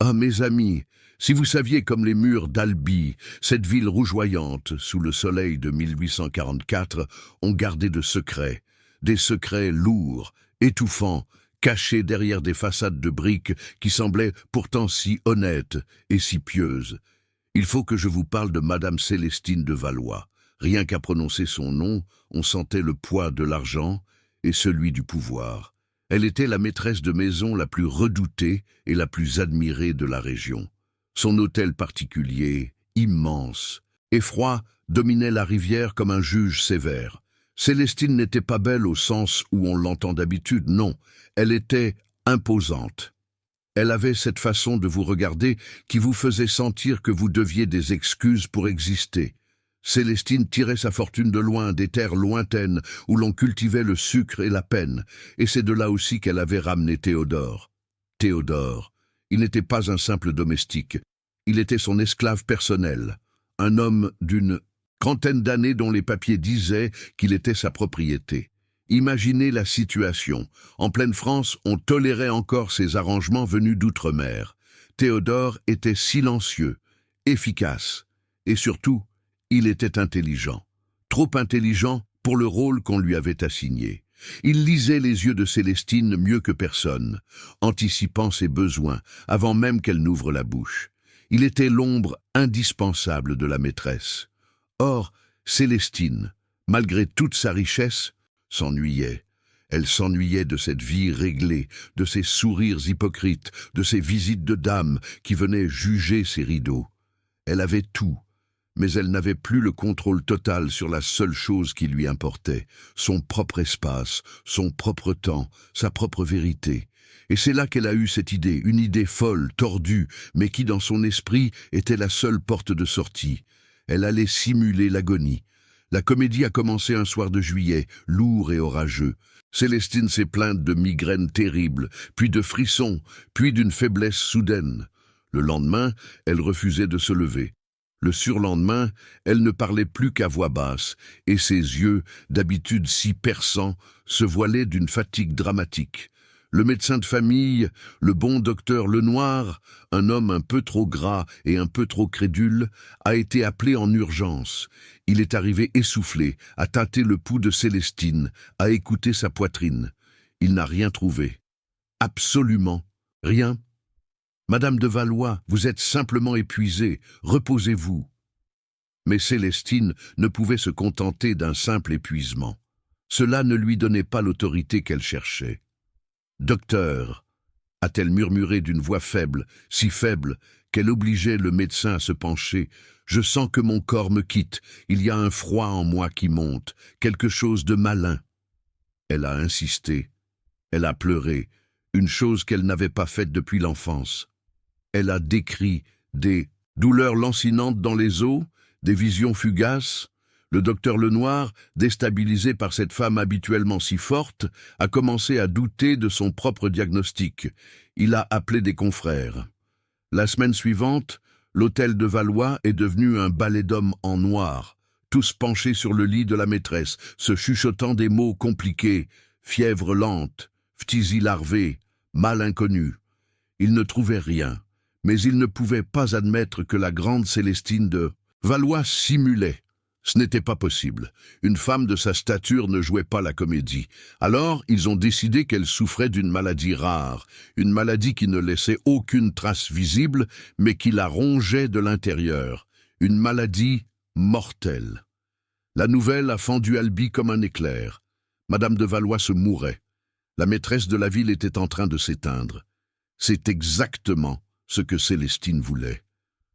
Ah, mes amis, si vous saviez comme les murs d'Albi, cette ville rougeoyante, sous le soleil de 1844, ont gardé de secrets, des secrets lourds, étouffants, cachés derrière des façades de briques qui semblaient pourtant si honnêtes et si pieuses. Il faut que je vous parle de Madame Célestine de Valois. Rien qu'à prononcer son nom, on sentait le poids de l'argent et celui du pouvoir. Elle était la maîtresse de maison la plus redoutée et la plus admirée de la région. Son hôtel particulier, immense et froid, dominait la rivière comme un juge sévère. Célestine n'était pas belle au sens où on l'entend d'habitude, non, elle était imposante. Elle avait cette façon de vous regarder qui vous faisait sentir que vous deviez des excuses pour exister. Célestine tirait sa fortune de loin, des terres lointaines où l'on cultivait le sucre et la peine, et c'est de là aussi qu'elle avait ramené Théodore. Théodore, il n'était pas un simple domestique, il était son esclave personnel, un homme d'une trentaine d'années dont les papiers disaient qu'il était sa propriété. Imaginez la situation. En pleine France, on tolérait encore ces arrangements venus d'outre-mer. Théodore était silencieux, efficace, et surtout, il était intelligent. Trop intelligent pour le rôle qu'on lui avait assigné. Il lisait les yeux de Célestine mieux que personne, anticipant ses besoins, avant même qu'elle n'ouvre la bouche. Il était l'ombre indispensable de la maîtresse. Or, Célestine, malgré toute sa richesse, s'ennuyait. Elle s'ennuyait de cette vie réglée, de ces sourires hypocrites, de ces visites de dames qui venaient juger ses rideaux. Elle avait tout, mais elle n'avait plus le contrôle total sur la seule chose qui lui importait, son propre espace, son propre temps, sa propre vérité. Et c'est là qu'elle a eu cette idée, une idée folle, tordue, mais qui dans son esprit était la seule porte de sortie. Elle allait simuler l'agonie. La comédie a commencé un soir de juillet, lourd et orageux. Célestine s'est plainte de migraines terribles, puis de frissons, puis d'une faiblesse soudaine. Le lendemain, elle refusait de se lever. Le surlendemain, elle ne parlait plus qu'à voix basse, et ses yeux, d'habitude si perçants, se voilaient d'une fatigue dramatique. Le médecin de famille, le bon docteur Lenoir, un homme un peu trop gras et un peu trop crédule, a été appelé en urgence. Il est arrivé essoufflé, à tâter le pouls de Célestine, à écouter sa poitrine. Il n'a rien trouvé. Absolument rien. Madame de Valois, vous êtes simplement épuisée, reposez-vous. Mais Célestine ne pouvait se contenter d'un simple épuisement. Cela ne lui donnait pas l'autorité qu'elle cherchait. « Docteur », a-t-elle murmuré d'une voix faible, si faible qu'elle obligeait le médecin à se pencher, « je sens que mon corps me quitte, il y a un froid en moi qui monte, quelque chose de malin. » Elle a insisté, elle a pleuré, une chose qu'elle n'avait pas faite depuis l'enfance. Elle a décrit des douleurs lancinantes dans les os, des visions fugaces. Le docteur Lenoir, déstabilisé par cette femme habituellement si forte, a commencé à douter de son propre diagnostic. Il a appelé des confrères. La semaine suivante, l'hôtel de Valois est devenu un balai d'hommes en noir, tous penchés sur le lit de la maîtresse, se chuchotant des mots compliqués, fièvre lente, phtisie larvée, mal inconnu. Ils ne trouvaient rien, mais ils ne pouvaient pas admettre que la grande Célestine de Valois simulait. Ce n'était pas possible. Une femme de sa stature ne jouait pas la comédie. Alors, ils ont décidé qu'elle souffrait d'une maladie rare, une maladie qui ne laissait aucune trace visible, mais qui la rongeait de l'intérieur. Une maladie mortelle. La nouvelle a fendu Albi comme un éclair. Madame de Valois se mourait. La maîtresse de la ville était en train de s'éteindre. C'est exactement ce que Célestine voulait.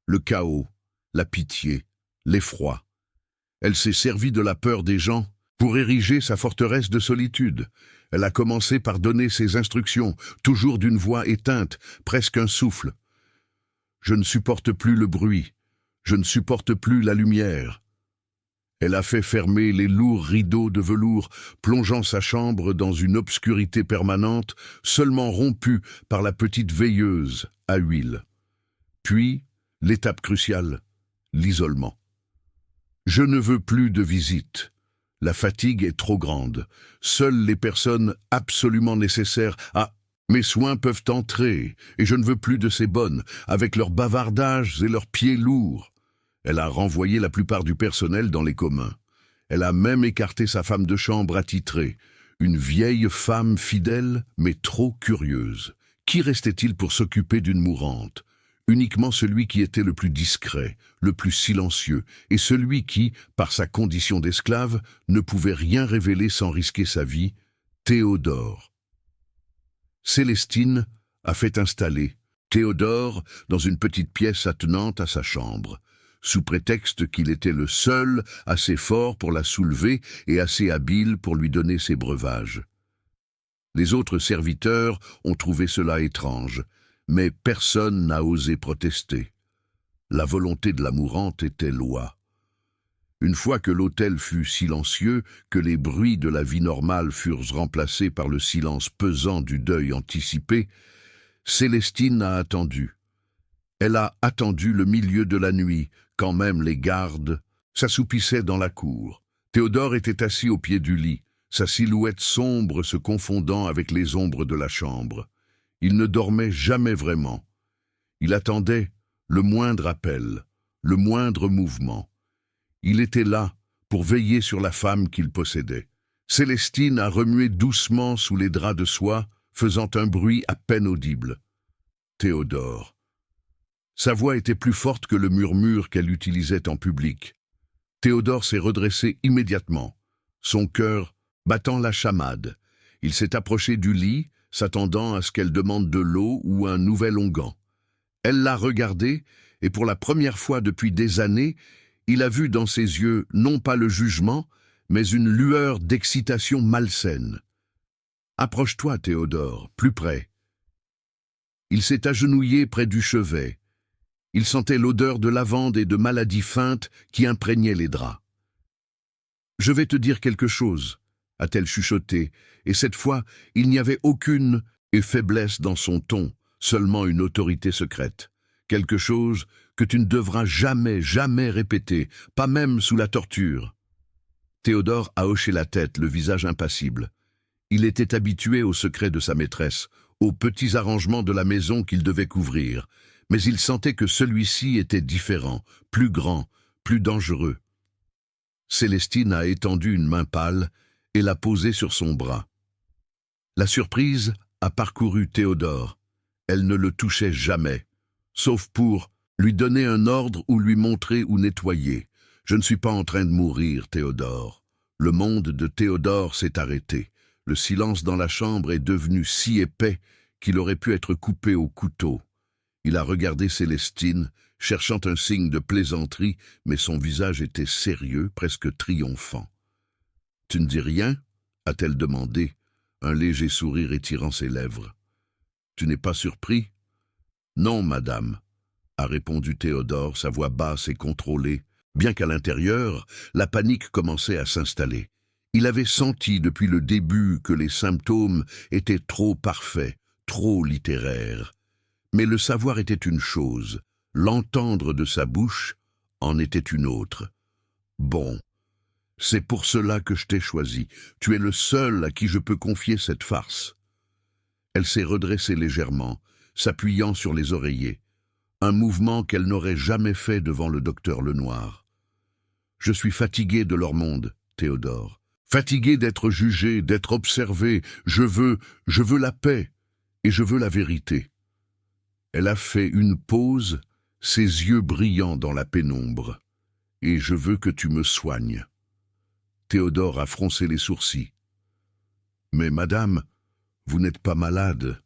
Le chaos, la pitié, l'effroi. Elle s'est servie de la peur des gens pour ériger sa forteresse de solitude. Elle a commencé par donner ses instructions, toujours d'une voix éteinte, presque un souffle. Je ne supporte plus le bruit, je ne supporte plus la lumière. Elle a fait fermer les lourds rideaux de velours, plongeant sa chambre dans une obscurité permanente, seulement rompue par la petite veilleuse à huile. Puis, l'étape cruciale, l'isolement. Je ne veux plus de visite. La fatigue est trop grande. Seules les personnes absolument nécessaires à Mes soins peuvent entrer, et je ne veux plus de ces bonnes, avec leurs bavardages et leurs pieds lourds. Elle a renvoyé la plupart du personnel dans les communs. Elle a même écarté sa femme de chambre attitrée, une vieille femme fidèle, mais trop curieuse. Qui restait-il pour s'occuper d'une mourante? Uniquement celui qui était le plus discret, le plus silencieux, et celui qui, par sa condition d'esclave, ne pouvait rien révéler sans risquer sa vie, Théodore. Célestine a fait installer Théodore dans une petite pièce attenante à sa chambre, sous prétexte qu'il était le seul assez fort pour la soulever et assez habile pour lui donner ses breuvages. Les autres serviteurs ont trouvé cela étrange, mais personne n'a osé protester. La volonté de la mourante était loi. Une fois que l'hôtel fut silencieux, que les bruits de la vie normale furent remplacés par le silence pesant du deuil anticipé, Célestine a attendu. Elle a attendu le milieu de la nuit, quand même les gardes s'assoupissaient dans la cour. Théodore était assis au pied du lit, sa silhouette sombre se confondant avec les ombres de la chambre. Il ne dormait jamais vraiment. Il attendait le moindre appel, le moindre mouvement. Il était là pour veiller sur la femme qu'il possédait. Célestine a remué doucement sous les draps de soie, faisant un bruit à peine audible. Théodore. Sa voix était plus forte que le murmure qu'elle utilisait en public. Théodore s'est redressé immédiatement, son cœur battant la chamade. Il s'est approché du lit, s'attendant à ce qu'elle demande de l'eau ou un nouvel onguent. Elle l'a regardé, et pour la première fois depuis des années, il a vu dans ses yeux non pas le jugement, mais une lueur d'excitation malsaine. « Approche-toi, Théodore, plus près. » Il s'est agenouillé près du chevet. Il sentait l'odeur de lavande et de maladie feinte qui imprégnaient les draps. « Je vais te dire quelque chose, » a-t-elle chuchoté, et cette fois, il n'y avait aucune faiblesse dans son ton, seulement une autorité secrète. Quelque chose que tu ne devras jamais, jamais répéter, pas même sous la torture. Théodore a hoché la tête, le visage impassible. Il était habitué aux secrets de sa maîtresse, aux petits arrangements de la maison qu'il devait couvrir, mais il sentait que celui-ci était différent, plus grand, plus dangereux. Célestine a étendu une main pâle et l'a posée sur son bras. La surprise a parcouru Théodore. Elle ne le touchait jamais, sauf pour lui donner un ordre ou lui montrer où nettoyer. « Je ne suis pas en train de mourir, Théodore. » Le monde de Théodore s'est arrêté. Le silence dans la chambre est devenu si épais qu'il aurait pu être coupé au couteau. Il a regardé Célestine, cherchant un signe de plaisanterie, mais son visage était sérieux, presque triomphant. « Tu ne dis rien ?» a-t-elle demandé, un léger sourire étirant ses lèvres. « Tu n'es pas surpris ?»« Non, madame, » a répondu Théodore, sa voix basse et contrôlée, bien qu'à l'intérieur, la panique commençait à s'installer. Il avait senti depuis le début que les symptômes étaient trop parfaits, trop littéraires. Mais le savoir était une chose, l'entendre de sa bouche en était une autre. « Bon, c'est pour cela que je t'ai choisi. Tu es le seul à qui je peux confier cette farce. » Elle s'est redressée légèrement, s'appuyant sur les oreillers. Un mouvement qu'elle n'aurait jamais fait devant le docteur Lenoir. « Je suis fatigué de leur monde, Théodore. Fatigué d'être jugé, d'être observé. Je veux la paix et je veux la vérité. » Elle a fait une pause, ses yeux brillants dans la pénombre. « Et je veux que tu me soignes. » Théodore a froncé les sourcils. « Mais madame, vous n'êtes pas malade. »«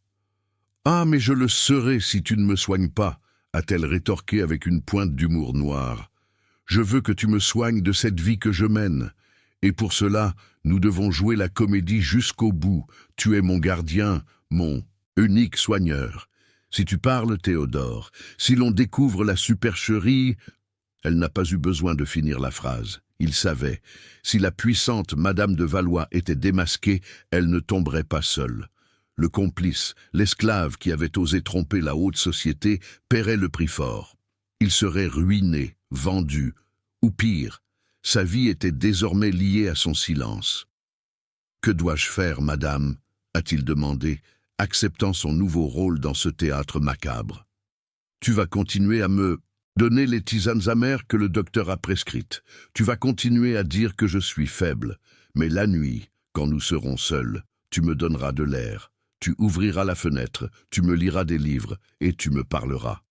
Ah, mais je le serai si tu ne me soignes pas, » a-t-elle rétorqué avec une pointe d'humour noir. « Je veux que tu me soignes de cette vie que je mène. Et pour cela, nous devons jouer la comédie jusqu'au bout. Tu es mon gardien, mon unique soigneur. Si tu parles, Théodore, si l'on découvre la supercherie... » Elle n'a pas eu besoin de finir la phrase. Il savait. Si la puissante Madame de Valois était démasquée, elle ne tomberait pas seule. Le complice, l'esclave qui avait osé tromper la haute société, paierait le prix fort. Il serait ruiné, vendu, ou pire, sa vie était désormais liée à son silence. « Que dois-je faire, madame ?» a-t-il demandé, acceptant son nouveau rôle dans ce théâtre macabre. Tu vas continuer à me donner les tisanes amères que le docteur a prescrites. Tu vas continuer à dire que je suis faible. Mais la nuit, quand nous serons seuls, tu me donneras de l'air. Tu ouvriras la fenêtre, tu me liras des livres et tu me parleras.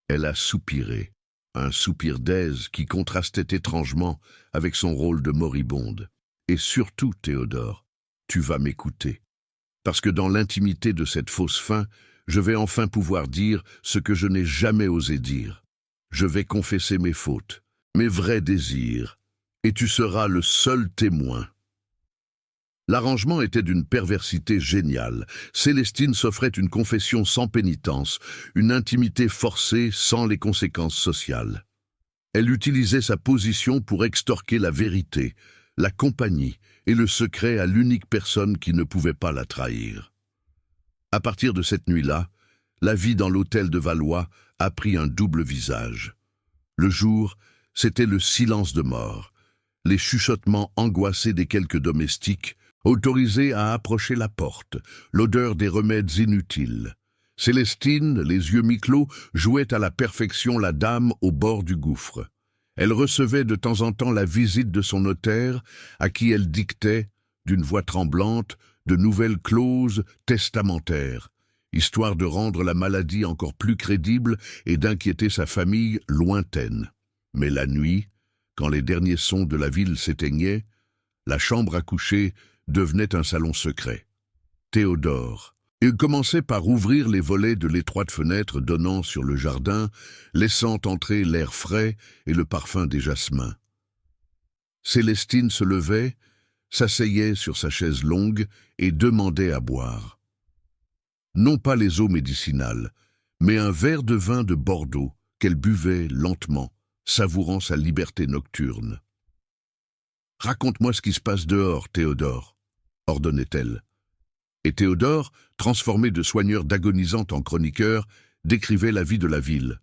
Elle a soupiré, un soupir d'aise qui contrastait étrangement avec son rôle de moribonde. Et surtout, Théodore, tu vas m'écouter. Parce que dans l'intimité de cette fausse fin, je vais enfin pouvoir dire ce que je n'ai jamais osé dire. Je vais confesser mes fautes, mes vrais désirs, et tu seras le seul témoin. L'arrangement était d'une perversité géniale. Célestine s'offrait une confession sans pénitence, une intimité forcée sans les conséquences sociales. Elle utilisait sa position pour extorquer la vérité, la compagnie et le secret à l'unique personne qui ne pouvait pas la trahir. À partir de cette nuit-là, la vie dans l'hôtel de Valois a pris un double visage. Le jour, c'était le silence de mort, les chuchotements angoissés des quelques domestiques, autorisés à approcher la porte, l'odeur des remèdes inutiles. Célestine, les yeux mi-clos, jouait à la perfection la dame au bord du gouffre. Elle recevait de temps en temps la visite de son notaire, à qui elle dictait, d'une voix tremblante, de nouvelles clauses testamentaires, histoire de rendre la maladie encore plus crédible et d'inquiéter sa famille lointaine. Mais la nuit, quand les derniers sons de la ville s'éteignaient, la chambre à coucher devenait un salon secret. Théodore. Il commençait par ouvrir les volets de l'étroite fenêtre donnant sur le jardin, laissant entrer l'air frais et le parfum des jasmins. Célestine se levait, s'asseyait sur sa chaise longue et demandait à boire. Non pas les eaux médicinales, mais un verre de vin de Bordeaux qu'elle buvait lentement, savourant sa liberté nocturne. « Raconte-moi ce qui se passe dehors, Théodore », ordonnait-elle. Et Théodore, transformé de soigneur d'agonisante en chroniqueur, décrivait la vie de la ville.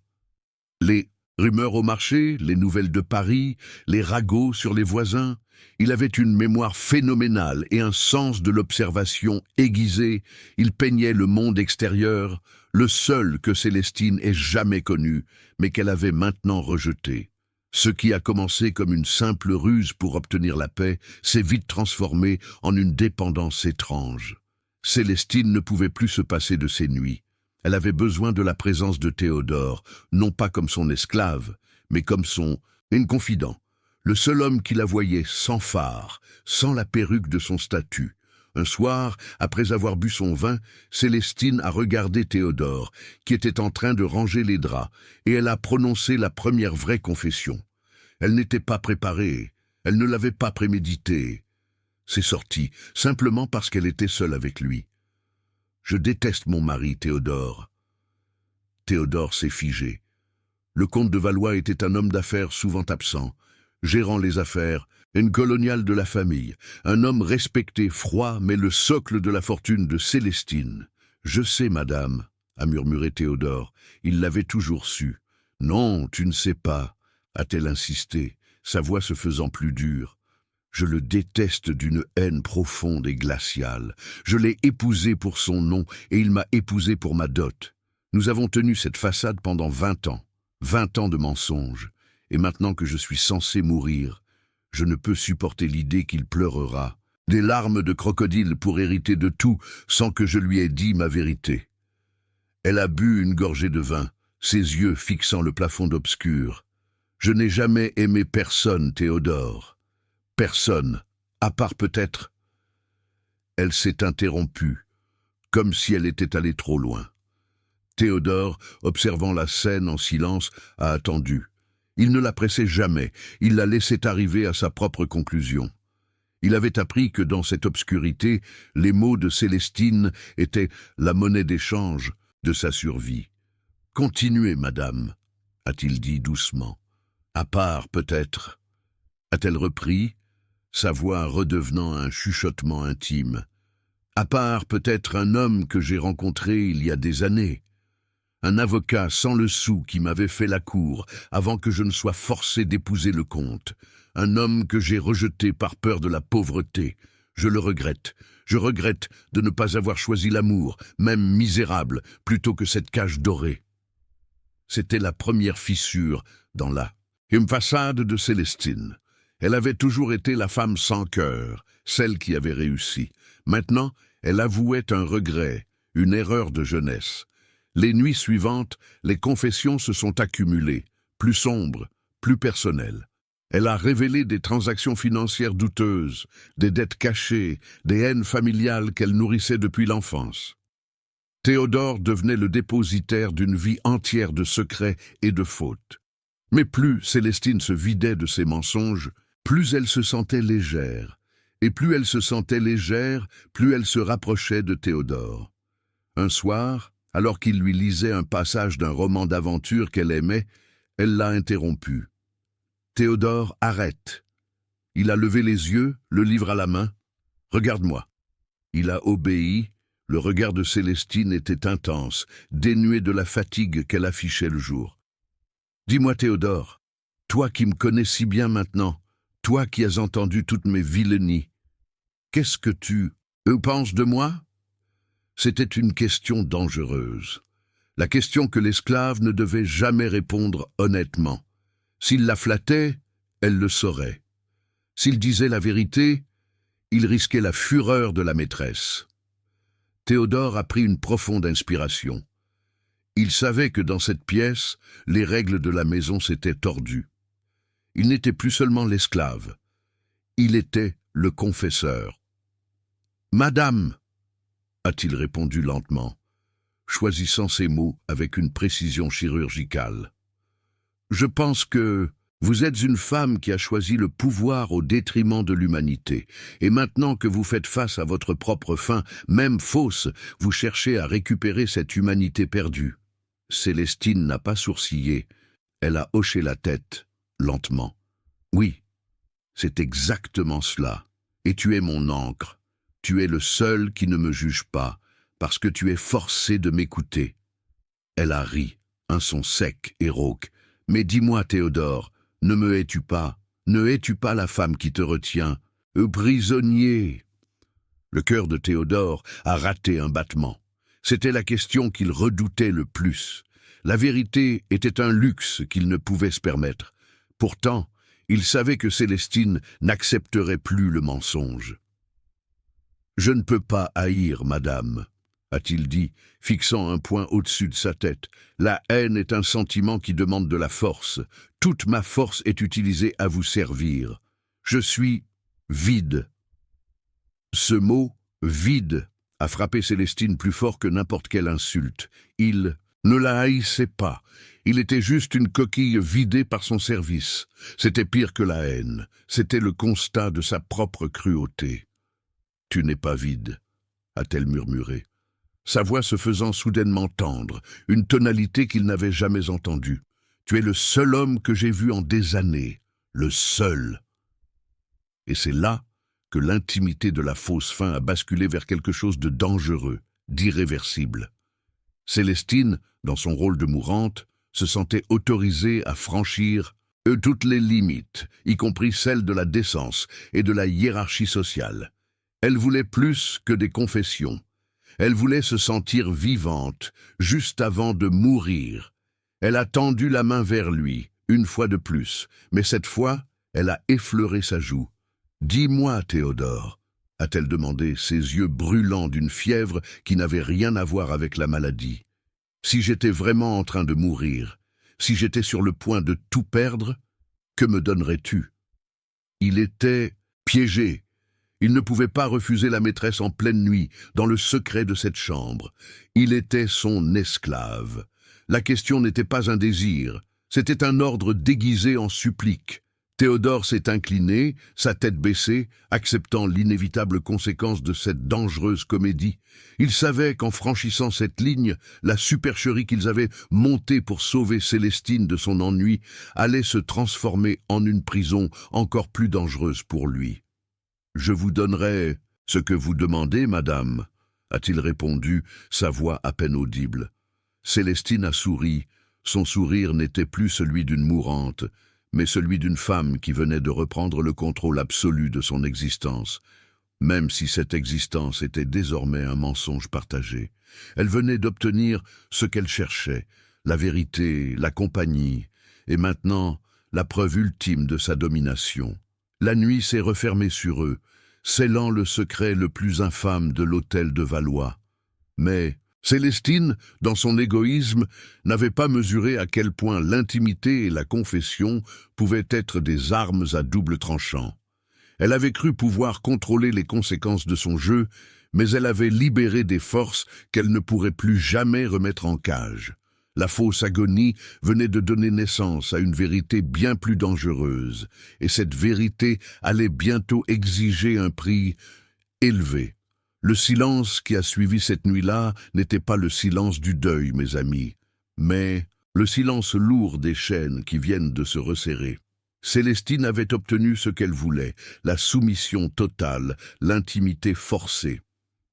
Les rumeurs au marché, les nouvelles de Paris, les ragots sur les voisins. Il avait une mémoire phénoménale et un sens de l'observation aiguisé. Il peignait le monde extérieur, le seul que Célestine ait jamais connu, mais qu'elle avait maintenant rejeté. Ce qui a commencé comme une simple ruse pour obtenir la paix s'est vite transformé en une dépendance étrange. Célestine ne pouvait plus se passer de ses nuits. Elle avait besoin de la présence de Théodore, non pas comme son esclave, mais comme son confident, le seul homme qui la voyait sans phare, sans la perruque de son statut. Un soir, après avoir bu son vin, Célestine a regardé Théodore, qui était en train de ranger les draps, et elle a prononcé la première vraie confession. Elle n'était pas préparée, elle ne l'avait pas prémédité. C'est sorti, simplement parce qu'elle était seule avec lui. « Je déteste mon mari, Théodore. » Théodore s'est figé. Le comte de Valois était un homme d'affaires souvent absent, gérant les affaires, une coloniale de la famille, un homme respecté, froid, mais le socle de la fortune de Célestine. « Je sais, madame, » a murmuré Théodore, il l'avait toujours su. « Non, tu ne sais pas, » a-t-elle insisté, sa voix se faisant plus dure. Je le déteste d'une haine profonde et glaciale. Je l'ai épousé pour son nom et il m'a épousé pour ma dot. Nous avons tenu cette façade pendant 20 ans. 20 ans de mensonges. Et maintenant que je suis censé mourir, je ne peux supporter l'idée qu'il pleurera. Des larmes de crocodile pour hériter de tout sans que je lui ai dit ma vérité. Elle a bu une gorgée de vin, ses yeux fixant le plafond obscur. Je n'ai jamais aimé personne, Théodore. Personne, à part peut-être. Elle s'est interrompue, comme si elle était allée trop loin. Théodore, observant la scène en silence, a attendu. Il ne la pressait jamais, il la laissait arriver à sa propre conclusion. Il avait appris que dans cette obscurité, les mots de Célestine étaient la monnaie d'échange de sa survie. « Continuez, madame », a-t-il dit doucement. « À part, peut-être. » A-t-elle repris, sa voix redevenant un chuchotement intime. « À part, peut-être, un homme que j'ai rencontré il y a des années. Un avocat sans le sou qui m'avait fait la cour avant que je ne sois forcé d'épouser le comte. Un homme que j'ai rejeté par peur de la pauvreté. Je le regrette. Je regrette de ne pas avoir choisi l'amour, même misérable, plutôt que cette cage dorée. » C'était la première fissure dans la façade de Célestine. Elle avait toujours été la femme sans cœur, celle qui avait réussi. Maintenant, elle avouait un regret, une erreur de jeunesse. Les nuits suivantes, les confessions se sont accumulées, plus sombres, plus personnelles. Elle a révélé des transactions financières douteuses, des dettes cachées, des haines familiales qu'elle nourrissait depuis l'enfance. Théodore devenait le dépositaire d'une vie entière de secrets et de fautes. Mais plus Célestine se vidait de ses mensonges, plus elle se sentait légère. Et plus elle se sentait légère, plus elle se rapprochait de Théodore. Un soir, alors qu'il lui lisait un passage d'un roman d'aventure qu'elle aimait, elle l'a interrompu. « Théodore, arrête !» Il a levé les yeux, le livre à la main. « Regarde-moi !» Il a obéi. Le regard de Célestine était intense, dénué de la fatigue qu'elle affichait le jour. « Dis-moi, Théodore, toi qui me connais si bien maintenant, toi qui as entendu toutes mes vilenies, qu'est-ce que tu penses de moi ?» C'était une question dangereuse. La question que l'esclave ne devait jamais répondre honnêtement. S'il la flattait, elle le saurait. S'il disait la vérité, il risquait la fureur de la maîtresse. Théodore a pris une profonde inspiration. Il savait que dans cette pièce, les règles de la maison s'étaient tordues. Il n'était plus seulement l'esclave. Il était le confesseur. « Madame !» a-t-il répondu lentement, choisissant ses mots avec une précision chirurgicale. « Je pense que vous êtes une femme qui a choisi le pouvoir au détriment de l'humanité, et maintenant que vous faites face à votre propre fin, même fausse, vous cherchez à récupérer cette humanité perdue. » Célestine n'a pas sourcillé, elle a hoché la tête, lentement. « Oui, c'est exactement cela, et tu es mon encre. Tu es le seul qui ne me juge pas, parce que tu es forcé de m'écouter. » Elle a ri, un son sec et rauque. « Mais dis-moi, Théodore, ne me hais-tu pas? Ne hais-tu pas la femme qui te retient? Prisonnier !» Le cœur de Théodore a raté un battement. C'était la question qu'il redoutait le plus. La vérité était un luxe qu'il ne pouvait se permettre. Pourtant, il savait que Célestine n'accepterait plus le mensonge. « Je ne peux pas haïr, madame, » a-t-il dit, fixant un point au-dessus de sa tête. « La haine est un sentiment qui demande de la force. Toute ma force est utilisée à vous servir. Je suis vide. » Ce mot « vide » a frappé Célestine plus fort que n'importe quelle insulte. Il ne la haïssait pas. Il était juste une coquille vidée par son service. C'était pire que la haine. C'était le constat de sa propre cruauté. « Tu n'es pas vide », a-t-elle murmuré, sa voix se faisant soudainement tendre, une tonalité qu'il n'avait jamais entendue. « Tu es le seul homme que j'ai vu en des années, le seul. » Et c'est là que l'intimité de la fausse fin a basculé vers quelque chose de dangereux, d'irréversible. Célestine, dans son rôle de mourante, se sentait autorisée à franchir toutes les limites, y compris celles de la décence et de la hiérarchie sociale. Elle voulait plus que des confessions. Elle voulait se sentir vivante, juste avant de mourir. Elle a tendu la main vers lui, une fois de plus, mais cette fois, elle a effleuré sa joue. « Dis-moi, Théodore » a-t-elle demandé, ses yeux brûlants d'une fièvre qui n'avait rien à voir avec la maladie. « Si j'étais vraiment en train de mourir, si j'étais sur le point de tout perdre, que me donnerais-tu » Il était piégé. Il ne pouvait pas refuser la maîtresse en pleine nuit, dans le secret de cette chambre. Il était son esclave. La question n'était pas un désir, c'était un ordre déguisé en supplique. Théodore s'est incliné, sa tête baissée, acceptant l'inévitable conséquence de cette dangereuse comédie. Il savait qu'en franchissant cette ligne, la supercherie qu'ils avaient montée pour sauver Célestine de son ennui allait se transformer en une prison encore plus dangereuse pour lui. « Je vous donnerai ce que vous demandez, madame » a-t-il répondu, sa voix à peine audible. Célestine a souri. Son sourire n'était plus celui d'une mourante, mais celui d'une femme qui venait de reprendre le contrôle absolu de son existence. même si cette existence était désormais un mensonge partagé. Elle venait d'obtenir ce qu'elle cherchait, la vérité, la compagnie, et maintenant la preuve ultime de sa domination. La nuit s'est refermée sur eux, scellant le secret le plus infâme de l'hôtel de Valois. Mais Célestine, dans son égoïsme, n'avait pas mesuré à quel point l'intimité et la confession pouvaient être des armes à double tranchant. Elle avait cru pouvoir contrôler les conséquences de son jeu, mais elle avait libéré des forces qu'elle ne pourrait plus jamais remettre en cage. La fausse agonie venait de donner naissance à une vérité bien plus dangereuse, et cette vérité allait bientôt exiger un prix élevé. Le silence qui a suivi cette nuit-là n'était pas le silence du deuil, mes amis, mais le silence lourd des chaînes qui viennent de se resserrer. Célestine avait obtenu ce qu'elle voulait, la soumission totale, l'intimité forcée.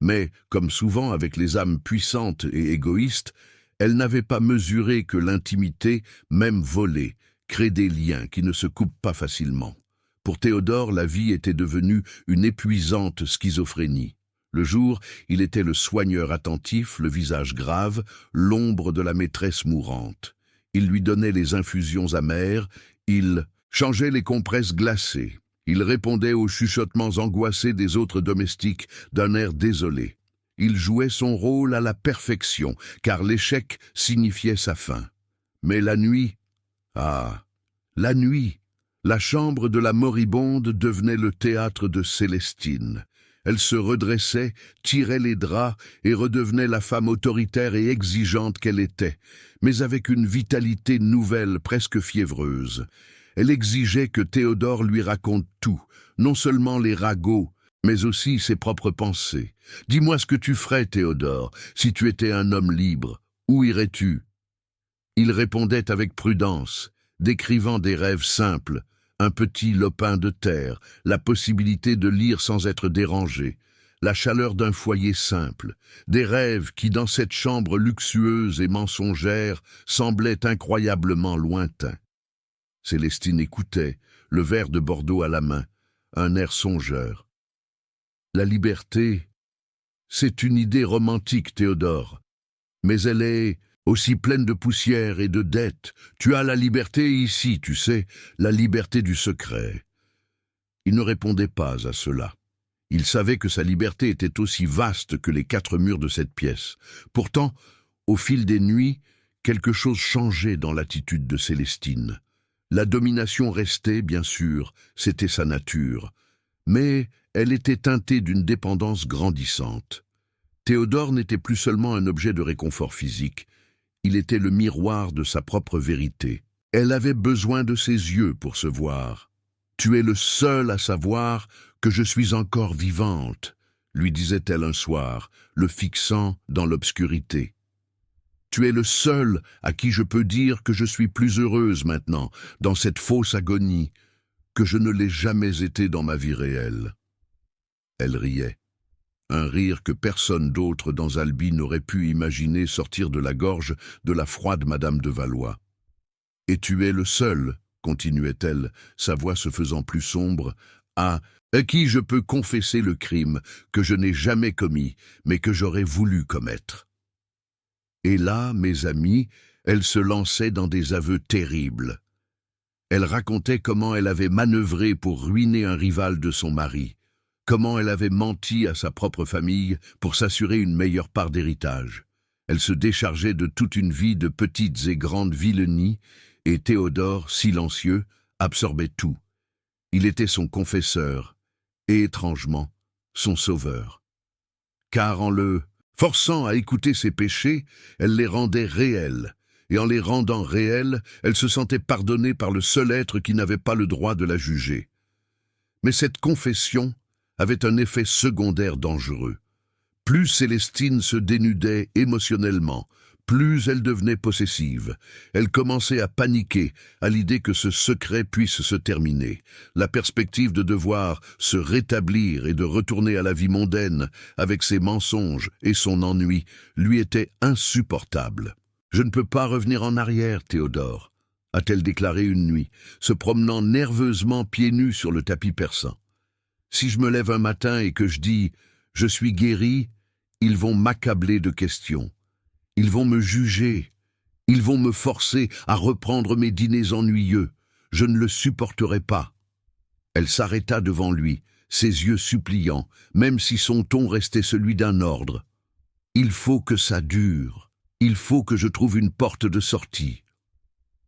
Mais, comme souvent avec les âmes puissantes et égoïstes, elle n'avait pas mesuré que l'intimité, même volée, crée des liens qui ne se coupent pas facilement. Pour Théodore, la vie était devenue une épuisante schizophrénie. Le jour, il était le soigneur attentif, le visage grave, l'ombre de la maîtresse mourante. Il lui donnait les infusions amères, il changeait les compresses glacées. Il répondait aux chuchotements angoissés des autres domestiques d'un air désolé. Il jouait son rôle à la perfection, car l'échec signifiait sa fin. Mais la nuit, la nuit, la chambre de la moribonde devenait le théâtre de Célestine. Elle se redressait, tirait les draps et redevenait la femme autoritaire et exigeante qu'elle était, mais avec une vitalité nouvelle, presque fiévreuse. Elle exigeait que Théodore lui raconte tout, non seulement les ragots, mais aussi ses propres pensées. « Dis-moi ce que tu ferais, Théodore, si tu étais un homme libre. Où irais-tu » Il répondait avec prudence, décrivant des rêves simples, un petit lopin de terre, la possibilité de lire sans être dérangé, la chaleur d'un foyer simple, des rêves qui, dans cette chambre luxueuse et mensongère, semblaient incroyablement lointains. Célestine écoutait, le verre de Bordeaux à la main, un air songeur. La liberté, c'est une idée romantique, Théodore, mais elle est aussi pleine de poussière et de dettes. Tu as la liberté ici, tu sais, la liberté du secret. Il ne répondait pas à cela. Il savait que sa liberté était aussi vaste que les 4 murs de cette pièce. Pourtant, au fil des nuits, quelque chose changeait dans l'attitude de Célestine. La domination restait, bien sûr, c'était sa nature, mais elle était teintée d'une dépendance grandissante. Théodore n'était plus seulement un objet de réconfort physique, il était le miroir de sa propre vérité. Elle avait besoin de ses yeux pour se voir. « Tu es le seul à savoir que je suis encore vivante », lui disait-elle un soir, le fixant dans l'obscurité. « Tu es le seul à qui je peux dire que je suis plus heureuse maintenant, dans cette fausse agonie, que je ne l'ai jamais été dans ma vie réelle. » Elle riait. Un rire que personne d'autre dans Albi n'aurait pu imaginer sortir de la gorge de la froide Madame de Valois. « Et tu es le seul, continuait-elle, sa voix se faisant plus sombre, à qui je peux confesser le crime que je n'ai jamais commis, mais que j'aurais voulu commettre. » Et là, mes amis, elle se lançait dans des aveux terribles. Elle racontait comment elle avait manœuvré pour ruiner un rival de son mari, comment elle avait menti à sa propre famille pour s'assurer une meilleure part d'héritage. Elle se déchargeait de toute une vie de petites et grandes vilenies, et Théodore, silencieux, absorbait tout. Il était son confesseur, et étrangement, son sauveur. Car en le forçant à écouter ses péchés, elle les rendait réels, et en les rendant réels, elle se sentait pardonnée par le seul être qui n'avait pas le droit de la juger. Mais cette confession avait un effet secondaire dangereux. Plus Célestine se dénudait émotionnellement, plus elle devenait possessive. Elle commençait à paniquer à l'idée que ce secret puisse se terminer. La perspective de devoir se rétablir et de retourner à la vie mondaine avec ses mensonges et son ennui lui était insupportable. « Je ne peux pas revenir en arrière, Théodore », a-t-elle déclaré une nuit, se promenant nerveusement pieds nus sur le tapis persan. Si je me lève un matin et que je dis « je suis guéri », ils vont m'accabler de questions. Ils vont me juger. Ils vont me forcer à reprendre mes dîners ennuyeux. Je ne le supporterai pas. Elle s'arrêta devant lui, ses yeux suppliants, même si son ton restait celui d'un ordre. « Il faut que ça dure. Il faut que je trouve une porte de sortie. »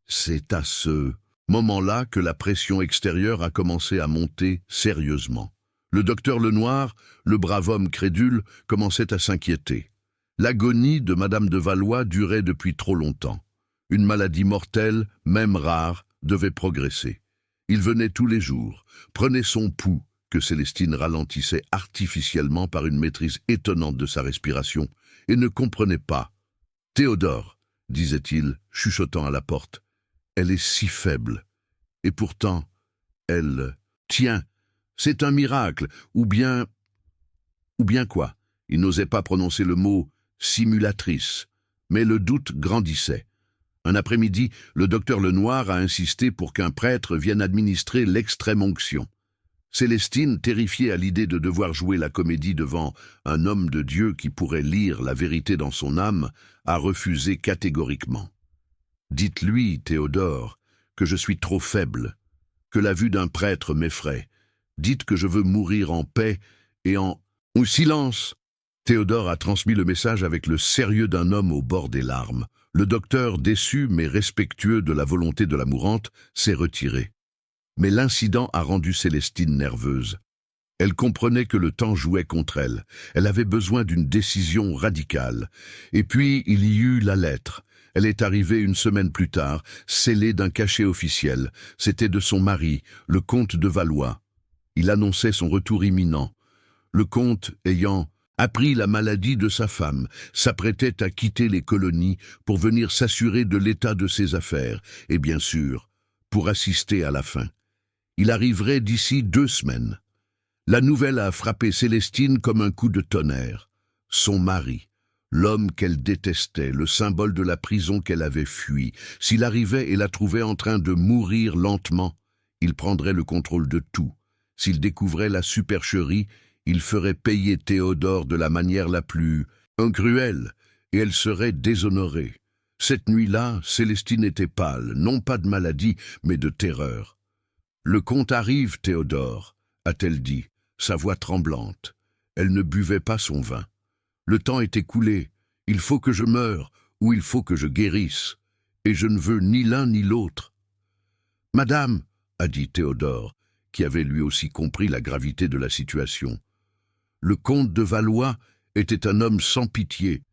C'est à ce moment-là que la pression extérieure a commencé à monter sérieusement. Le docteur Lenoir, le brave homme crédule, commençait à s'inquiéter. L'agonie de Madame de Valois durait depuis trop longtemps. Une maladie mortelle, même rare, devait progresser. Il venait tous les jours, prenait son pouls, que Célestine ralentissait artificiellement par une maîtrise étonnante de sa respiration, et ne comprenait pas. « Théodore, disait-il, chuchotant à la porte, elle est si faible. Et pourtant, elle... Tiens, c'est un miracle, ou bien quoi? Il n'osait pas prononcer le mot « simulatrice », mais le doute grandissait. Un après-midi, le docteur Lenoir a insisté pour qu'un prêtre vienne administrer l'extrême-onction. Célestine, terrifiée à l'idée de devoir jouer la comédie devant un homme de Dieu qui pourrait lire la vérité dans son âme, a refusé catégoriquement. « Dites-lui, Théodore, que je suis trop faible, que la vue d'un prêtre m'effraie. Dites que je veux mourir en paix et en... » Ou silence! Théodore a transmis le message avec le sérieux d'un homme au bord des larmes. Le docteur, déçu mais respectueux de la volonté de la mourante, s'est retiré. Mais l'incident a rendu Célestine nerveuse. Elle comprenait que le temps jouait contre elle. Elle avait besoin d'une décision radicale. Et puis, il y eut la lettre. Elle est arrivée une semaine plus tard, scellée d'un cachet officiel. C'était de son mari, le comte de Valois. Il annonçait son retour imminent. Le comte, ayant appris la maladie de sa femme, s'apprêtait à quitter les colonies pour venir s'assurer de l'état de ses affaires, et bien sûr, pour assister à la fin. Il arriverait d'ici 2 semaines. La nouvelle a frappé Célestine comme un coup de tonnerre. Son mari, l'homme qu'elle détestait, le symbole de la prison qu'elle avait fui, s'il arrivait et la trouvait en train de mourir lentement, il prendrait le contrôle de tout. S'il découvrait la supercherie, il ferait payer Théodore de la manière la plus cruelle, et elle serait déshonorée. Cette nuit-là, Célestine était pâle, non pas de maladie, mais de terreur. « Le comte arrive, Théodore », a-t-elle dit, sa voix tremblante. Elle ne buvait pas son vin. Le temps est écoulé. Il faut que je meure, ou il faut que je guérisse. Et je ne veux ni l'un ni l'autre. « Madame, » a dit Théodore, qui avait lui aussi compris la gravité de la situation. Le comte de Valois était un homme sans pitié.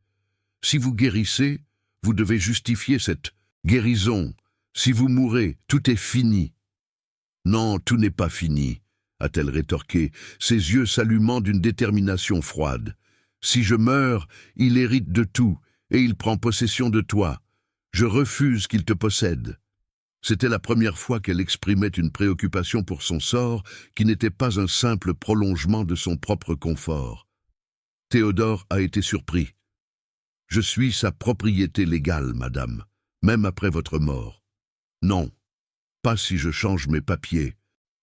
Si vous guérissez, vous devez justifier cette guérison. Si vous mourrez, tout est fini. Non, tout n'est pas fini, a-t-elle rétorqué, ses yeux s'allumant d'une détermination froide. Si je meurs, il hérite de tout, et il prend possession de toi. Je refuse qu'il te possède. C'était la première fois qu'elle exprimait une préoccupation pour son sort qui n'était pas un simple prolongement de son propre confort. Théodore a été surpris. « Je suis sa propriété légale, madame, même après votre mort. »« Non, pas si je change mes papiers. »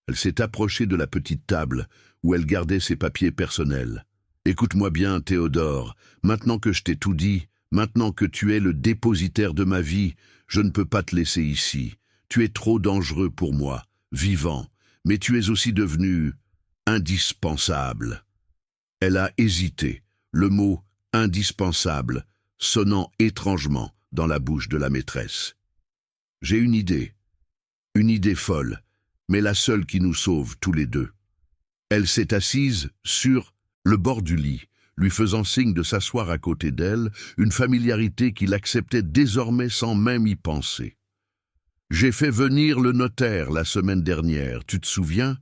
Elle s'est approchée de la petite table où elle gardait ses papiers personnels. « Écoute-moi bien, Théodore, maintenant que je t'ai tout dit, maintenant que tu es le dépositaire de ma vie, je ne peux pas te laisser ici. Tu es trop dangereux pour moi, vivant, mais tu es aussi devenu indispensable. » Elle a hésité, le mot « indispensable » sonnant étrangement dans la bouche de la maîtresse. « J'ai une idée folle, mais la seule qui nous sauve tous les deux. » Elle s'est assise sur le bord du lit, lui faisant signe de s'asseoir à côté d'elle, une familiarité qu'il acceptait désormais sans même y penser. « J'ai fait venir le notaire la semaine dernière, tu te souviens?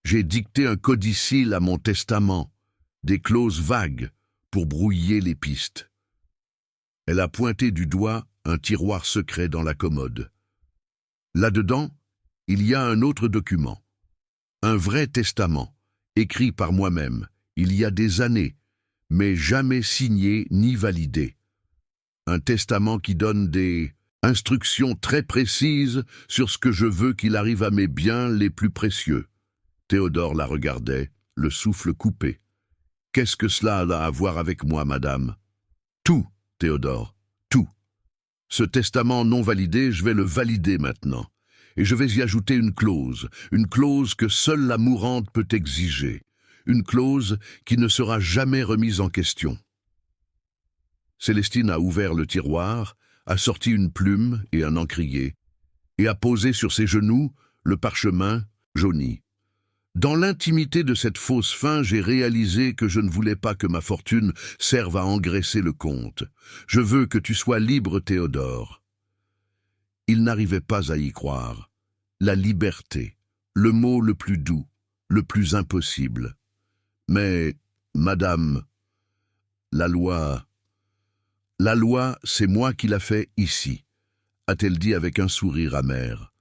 J'ai dicté un codicille à mon testament, des clauses vagues pour brouiller les pistes. » Elle a pointé du doigt un tiroir secret dans la commode. Là-dedans, il y a un autre document, un vrai testament, écrit par moi-même, il y a des années, mais jamais signé ni validé. Un testament qui donne des instructions très précises sur ce que je veux qu'il arrive à mes biens les plus précieux. Théodore la regardait, le souffle coupé. « Qu'est-ce que cela a à voir avec moi, madame ?»« Tout, Théodore, tout. Ce testament non validé, je vais le valider maintenant. Et je vais y ajouter une clause que seule la mourante peut exiger, une clause qui ne sera jamais remise en question. » Célestine a ouvert le tiroir, a sorti une plume et un encrier, et a posé sur ses genoux le parchemin jauni. Dans l'intimité de cette fausse fin, j'ai réalisé que je ne voulais pas que ma fortune serve à engraisser le compte. Je veux que tu sois libre, Théodore. Il n'arrivait pas à y croire. La liberté, le mot le plus doux, le plus impossible. Mais, madame, la loi, c'est moi qui l'a fait ici, a-t-elle dit avec un sourire amer.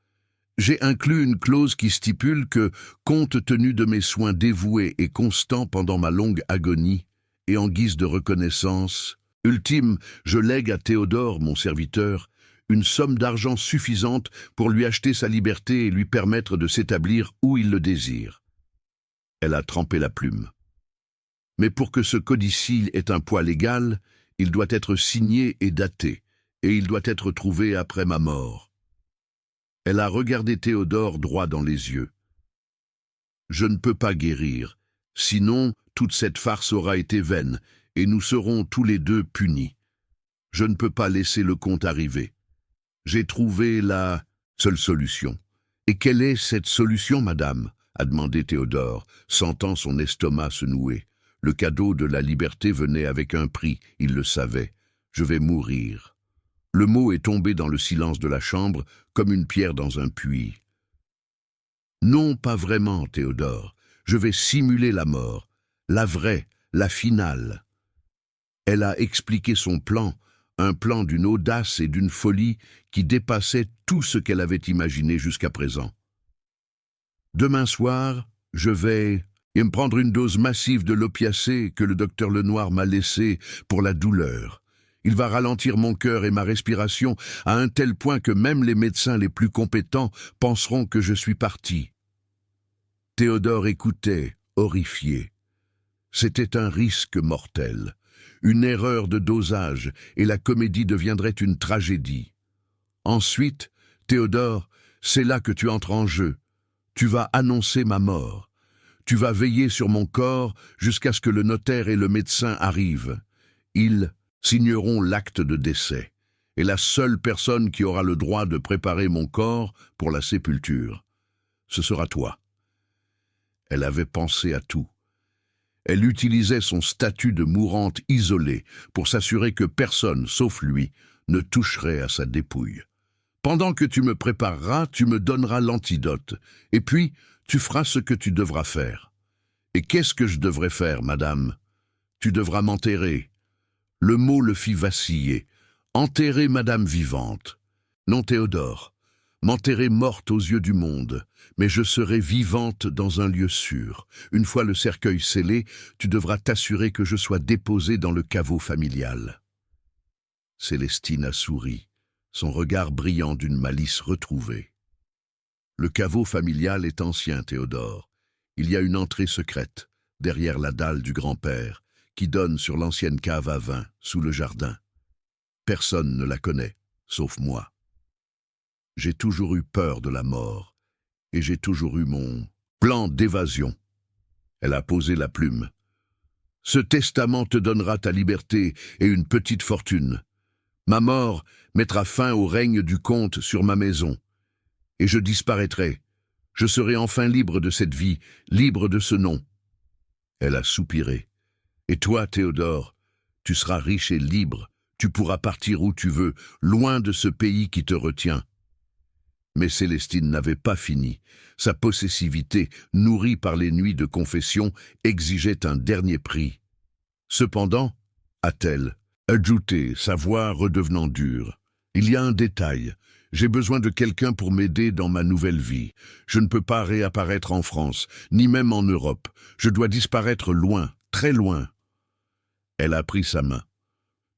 J'ai inclus une clause qui stipule que, compte tenu de mes soins dévoués et constants pendant ma longue agonie, et en guise de reconnaissance ultime, je lègue à Théodore, mon serviteur, une somme d'argent suffisante pour lui acheter sa liberté et lui permettre de s'établir où il le désire. Elle a trempé la plume. Mais pour que ce codicille ait un poids légal, il doit être signé et daté, et il doit être trouvé après ma mort. Elle a regardé Théodore droit dans les yeux. « Je ne peux pas guérir, sinon toute cette farce aura été vaine, et nous serons tous les deux punis. Je ne peux pas laisser le compte arriver. J'ai trouvé la seule solution. »« Et quelle est cette solution, madame ?» a demandé Théodore, sentant son estomac se nouer. Le cadeau de la liberté venait avec un prix, il le savait. « Je vais mourir. » Le mot est tombé dans le silence de la chambre, comme une pierre dans un puits. « Non, pas vraiment, Théodore. Je vais simuler la mort, la vraie, la finale. » Elle a expliqué son plan, un plan d'une audace et d'une folie qui dépassait tout ce qu'elle avait imaginé jusqu'à présent. « Demain soir, je vais me prendre une dose massive de l'opiacé que le docteur Lenoir m'a laissé pour la douleur. Il va ralentir mon cœur et ma respiration à un tel point que même les médecins les plus compétents penseront que je suis parti. » Théodore écoutait, horrifié. C'était un risque mortel, une erreur de dosage, et la comédie deviendrait une tragédie. Ensuite, Théodore, c'est là que tu entres en jeu. Tu vas annoncer ma mort. Tu vas veiller sur mon corps jusqu'à ce que le notaire et le médecin arrivent. Ils signeront l'acte de décès, et la seule personne qui aura le droit de préparer mon corps pour la sépulture, ce sera toi. Elle avait pensé à tout. Elle utilisait son statut de mourante isolée pour s'assurer que personne, sauf lui, ne toucherait à sa dépouille. Pendant que tu me prépareras, tu me donneras l'antidote, et puis tu feras ce que tu devras faire. Et qu'est-ce que je devrais faire, madame? Tu devras m'enterrer. Le mot le fit vaciller. Enterrer madame vivante. Non, Théodore, m'enterrer morte aux yeux du monde, mais je serai vivante dans un lieu sûr. Une fois le cercueil scellé, tu devras t'assurer que je sois déposée dans le caveau familial. Célestine a souri, son regard brillant d'une malice retrouvée. Le caveau familial est ancien, Théodore. Il y a une entrée secrète, derrière la dalle du grand-père, qui donne sur l'ancienne cave à vin, sous le jardin. Personne ne la connaît, sauf moi. J'ai toujours eu peur de la mort, et j'ai toujours eu mon plan d'évasion. Elle a posé la plume. Ce testament te donnera ta liberté et une petite fortune. Ma mort mettra fin au règne du comte sur ma maison, et je disparaîtrai. Je serai enfin libre de cette vie, libre de ce nom. Elle a soupiré. Et toi, Théodore, tu seras riche et libre, tu pourras partir où tu veux, loin de ce pays qui te retient. Mais Célestine n'avait pas fini. Sa possessivité, nourrie par les nuits de confession, exigeait un dernier prix. Cependant, a-t-elle ajouté, sa voix redevenant dure, il y a un détail. J'ai besoin de quelqu'un pour m'aider dans ma nouvelle vie. Je ne peux pas réapparaître en France, ni même en Europe. Je dois disparaître loin, très loin. Elle a pris sa main.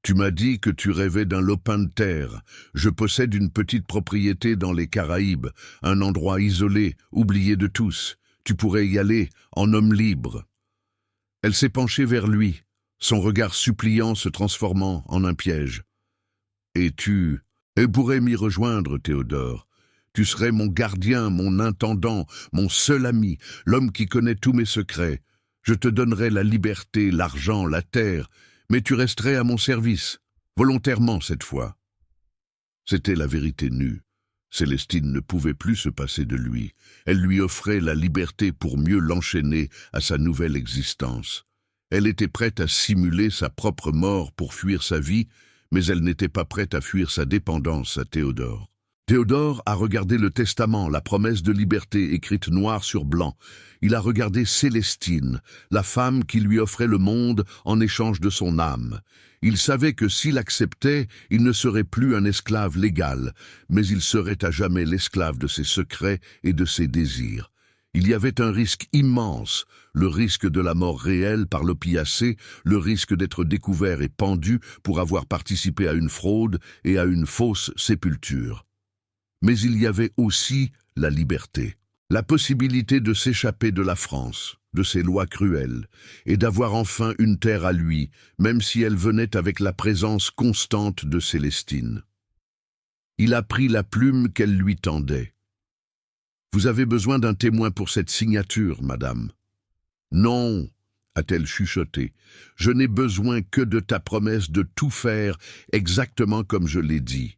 Tu m'as dit que tu rêvais d'un lopin de terre. Je possède une petite propriété dans les Caraïbes, un endroit isolé, oublié de tous. Tu pourrais y aller en homme libre. » Elle s'est penchée vers lui, son regard suppliant se transformant en un piège. « Et tu pourrais m'y rejoindre, Théodore. Tu serais mon gardien, mon intendant, mon seul ami, l'homme qui connaît tous mes secrets. Je te donnerais la liberté, l'argent, la terre, mais tu resterais à mon service, volontairement cette fois. » C'était la vérité nue. Célestine ne pouvait plus se passer de lui. Elle lui offrait la liberté pour mieux l'enchaîner à sa nouvelle existence. Elle était prête à simuler sa propre mort pour fuir sa vie, mais elle n'était pas prête à fuir sa dépendance à Théodore. Théodore a regardé le testament, la promesse de liberté écrite noir sur blanc. Il a regardé Célestine, la femme qui lui offrait le monde en échange de son âme. Il savait que s'il acceptait, il ne serait plus un esclave légal, mais il serait à jamais l'esclave de ses secrets et de ses désirs. Il y avait un risque immense, le risque de la mort réelle par l'opiacé, le risque d'être découvert et pendu pour avoir participé à une fraude et à une fausse sépulture. Mais il y avait aussi la liberté, la possibilité de s'échapper de la France, de ses lois cruelles, et d'avoir enfin une terre à lui, même si elle venait avec la présence constante de Célestine. Il a pris la plume qu'elle lui tendait. « Vous avez besoin d'un témoin pour cette signature, madame. »« Non, » a-t-elle chuchoté, « je n'ai besoin que de ta promesse de tout faire exactement comme je l'ai dit. »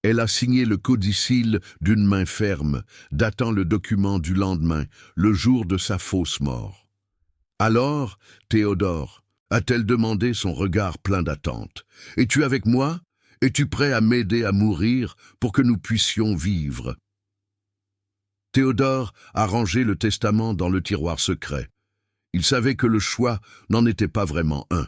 Elle a signé le codicille d'une main ferme, datant le document du lendemain, le jour de sa fausse mort. « Alors, Théodore, » a-t-elle demandé, son regard plein d'attente, « es-tu avec moi? Es-tu prêt à m'aider à mourir pour que nous puissions vivre ?» Théodore a rangé le testament dans le tiroir secret. Il savait que le choix n'en était pas vraiment un.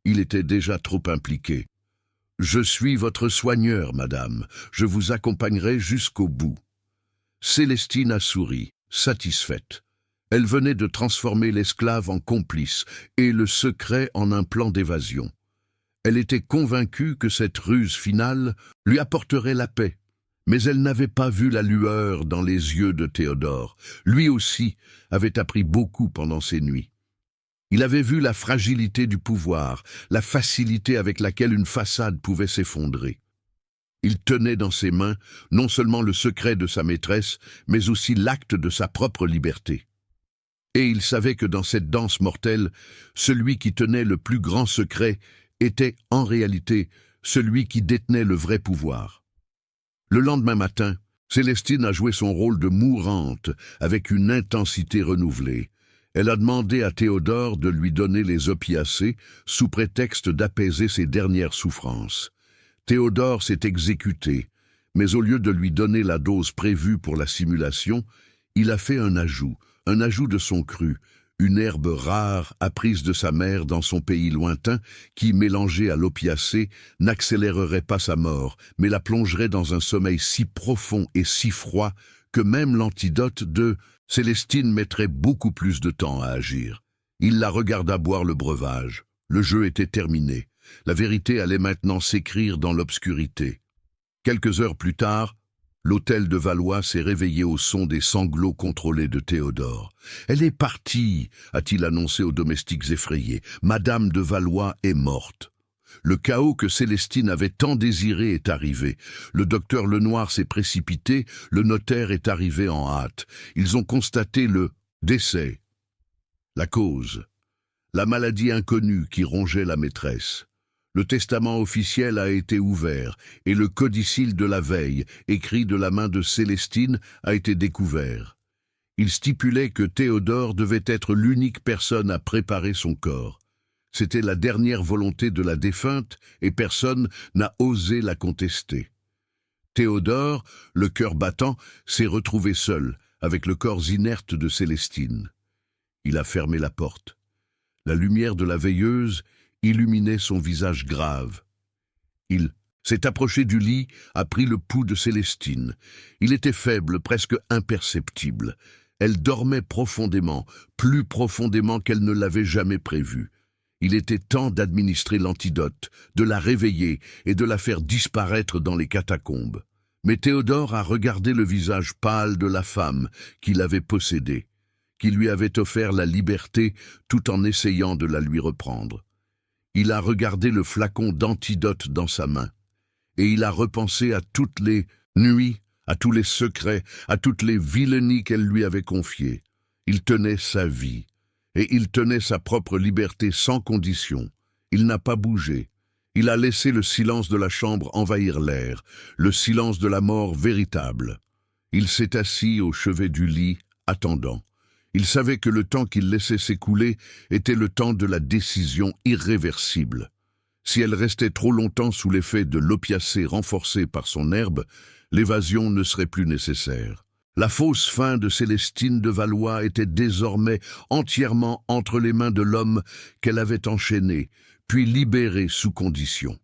Il était déjà trop impliqué. « Je suis votre soigneur, madame. Je vous accompagnerai jusqu'au bout. » Célestine a souri, satisfaite. Elle venait de transformer l'esclave en complice et le secret en un plan d'évasion. Elle était convaincue que cette ruse finale lui apporterait la paix. Mais elle n'avait pas vu la lueur dans les yeux de Théodore. Lui aussi avait appris beaucoup pendant ces nuits. Il avait vu la fragilité du pouvoir, la facilité avec laquelle une façade pouvait s'effondrer. Il tenait dans ses mains non seulement le secret de sa maîtresse, mais aussi l'acte de sa propre liberté. Et il savait que dans cette danse mortelle, celui qui tenait le plus grand secret était en réalité celui qui détenait le vrai pouvoir. Le lendemain matin, Célestine a joué son rôle de mourante avec une intensité renouvelée. Elle a demandé à Théodore de lui donner les opiacés sous prétexte d'apaiser ses dernières souffrances. Théodore s'est exécuté, mais au lieu de lui donner la dose prévue pour la simulation, il a fait un ajout de son cru, une herbe rare apprise de sa mère dans son pays lointain qui, mélangée à l'opiacé, n'accélérerait pas sa mort, mais la plongerait dans un sommeil si profond et si froid que même l'antidote de Célestine mettrait beaucoup plus de temps à agir. Il la regarda boire le breuvage. Le jeu était terminé. La vérité allait maintenant s'écrire dans l'obscurité. Quelques heures plus tard, l'hôtel de Valois s'est réveillé au son des sanglots contrôlés de Théodore. « Elle est partie !» a-t-il annoncé aux domestiques effrayés. « Madame de Valois est morte. » Le chaos que Célestine avait tant désiré est arrivé. Le docteur Lenoir s'est précipité, le notaire est arrivé en hâte. Ils ont constaté le décès. La cause, la maladie inconnue qui rongeait la maîtresse. Le testament officiel a été ouvert et le codicille de la veille, écrit de la main de Célestine, a été découvert. Il stipulait que Théodore devait être l'unique personne à préparer son corps. C'était la dernière volonté de la défunte et personne n'a osé la contester. Théodore, le cœur battant, s'est retrouvé seul, avec le corps inerte de Célestine. Il a fermé la porte. La lumière de la veilleuse illuminait son visage grave. Il s'est approché du lit, a pris le pouls de Célestine. Il était faible, presque imperceptible. Elle dormait profondément, plus profondément qu'elle ne l'avait jamais prévu. Il était temps d'administrer l'antidote, de la réveiller et de la faire disparaître dans les catacombes. Mais Théodore a regardé le visage pâle de la femme qui l'avait possédée. qui lui avait offert la liberté tout en essayant de la lui reprendre. Il a regardé le flacon d'antidote dans sa main, et il a repensé à toutes les nuits, à tous les secrets, à toutes les vilenies qu'elle lui avait confiées. Il tenait sa vie, et il tenait sa propre liberté sans condition. Il n'a pas bougé. Il a laissé le silence de la chambre envahir l'air, le silence de la mort véritable. Il s'est assis au chevet du lit, attendant. Il savait que le temps qu'il laissait s'écouler était le temps de la décision irréversible. Si elle restait trop longtemps sous l'effet de l'opiacé renforcé par son herbe, l'évasion ne serait plus nécessaire. La fausse fin de Célestine de Valois était désormais entièrement entre les mains de l'homme qu'elle avait enchaîné, puis libéré sous condition.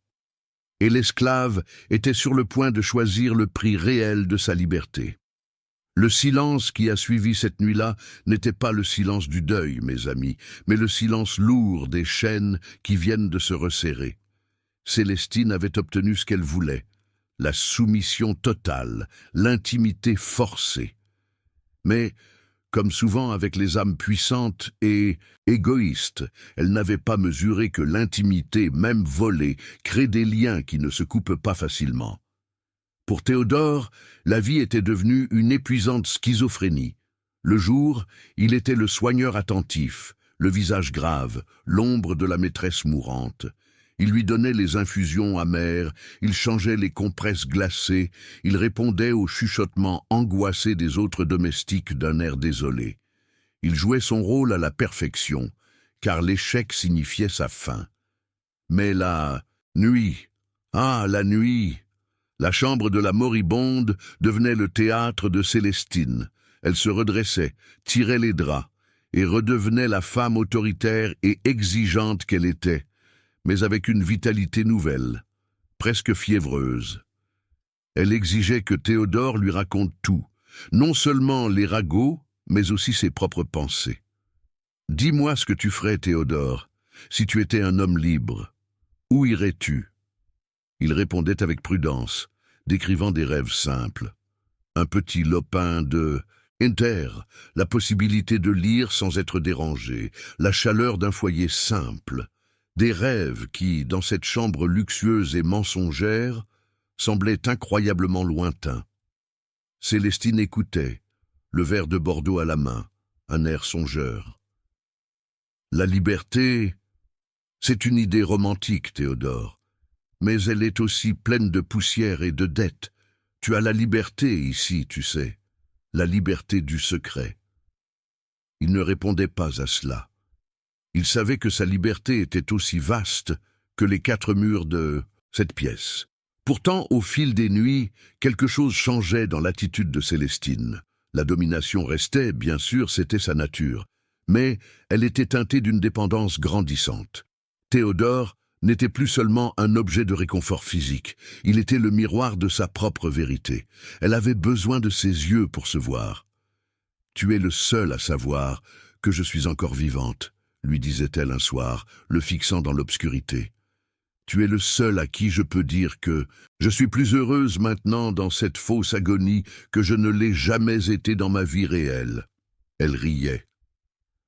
Et l'esclave était sur le point de choisir le prix réel de sa liberté. Le silence qui a suivi cette nuit-là n'était pas le silence du deuil, mes amis, mais le silence lourd des chaînes qui viennent de se resserrer. Célestine avait obtenu ce qu'elle voulait, la soumission totale, l'intimité forcée. Mais, comme souvent avec les âmes puissantes et égoïstes, elle n'avait pas mesuré que l'intimité, même volée, crée des liens qui ne se coupent pas facilement. Pour Théodore, la vie était devenue une épuisante schizophrénie. Le jour, il était le soigneur attentif, le visage grave, l'ombre de la maîtresse mourante. Il lui donnait les infusions amères, il changeait les compresses glacées, il répondait aux chuchotements angoissés des autres domestiques d'un air désolé. Il jouait son rôle à la perfection, car l'échec signifiait sa fin. Mais la nuit, la nuit! La chambre de la moribonde devenait le théâtre de Célestine. Elle se redressait, tirait les draps, et redevenait la femme autoritaire et exigeante qu'elle était, mais avec une vitalité nouvelle, presque fiévreuse. Elle exigeait que Théodore lui raconte tout, non seulement les ragots, mais aussi ses propres pensées. « Dis-moi ce que tu ferais, Théodore, si tu étais un homme libre. Où irais-tu » Il répondait avec prudence, décrivant des rêves simples. Un petit lopin de Inter, la possibilité de lire sans être dérangé, la chaleur d'un foyer simple, des rêves qui, dans cette chambre luxueuse et mensongère, semblaient incroyablement lointains. Célestine écoutait, le verre de Bordeaux à la main, un air songeur. La liberté, c'est une idée romantique, Théodore. Mais elle est aussi pleine de poussière et de dettes. Tu as la liberté ici, tu sais, la liberté du secret. Il ne répondait pas à cela. Il savait que sa liberté était aussi vaste que les 4 murs de cette pièce. Pourtant, au fil des nuits, quelque chose changeait dans l'attitude de Célestine. La domination restait, bien sûr, c'était sa nature, mais elle était teintée d'une dépendance grandissante. Théodore n'était plus seulement un objet de réconfort physique, il était le miroir de sa propre vérité. Elle avait besoin de ses yeux pour se voir. « Tu es le seul à savoir que je suis encore vivante », lui disait-elle un soir, le fixant dans l'obscurité. « Tu es le seul à qui je peux dire que je suis plus heureuse maintenant dans cette fausse agonie que je ne l'ai jamais été dans ma vie réelle. » Elle riait.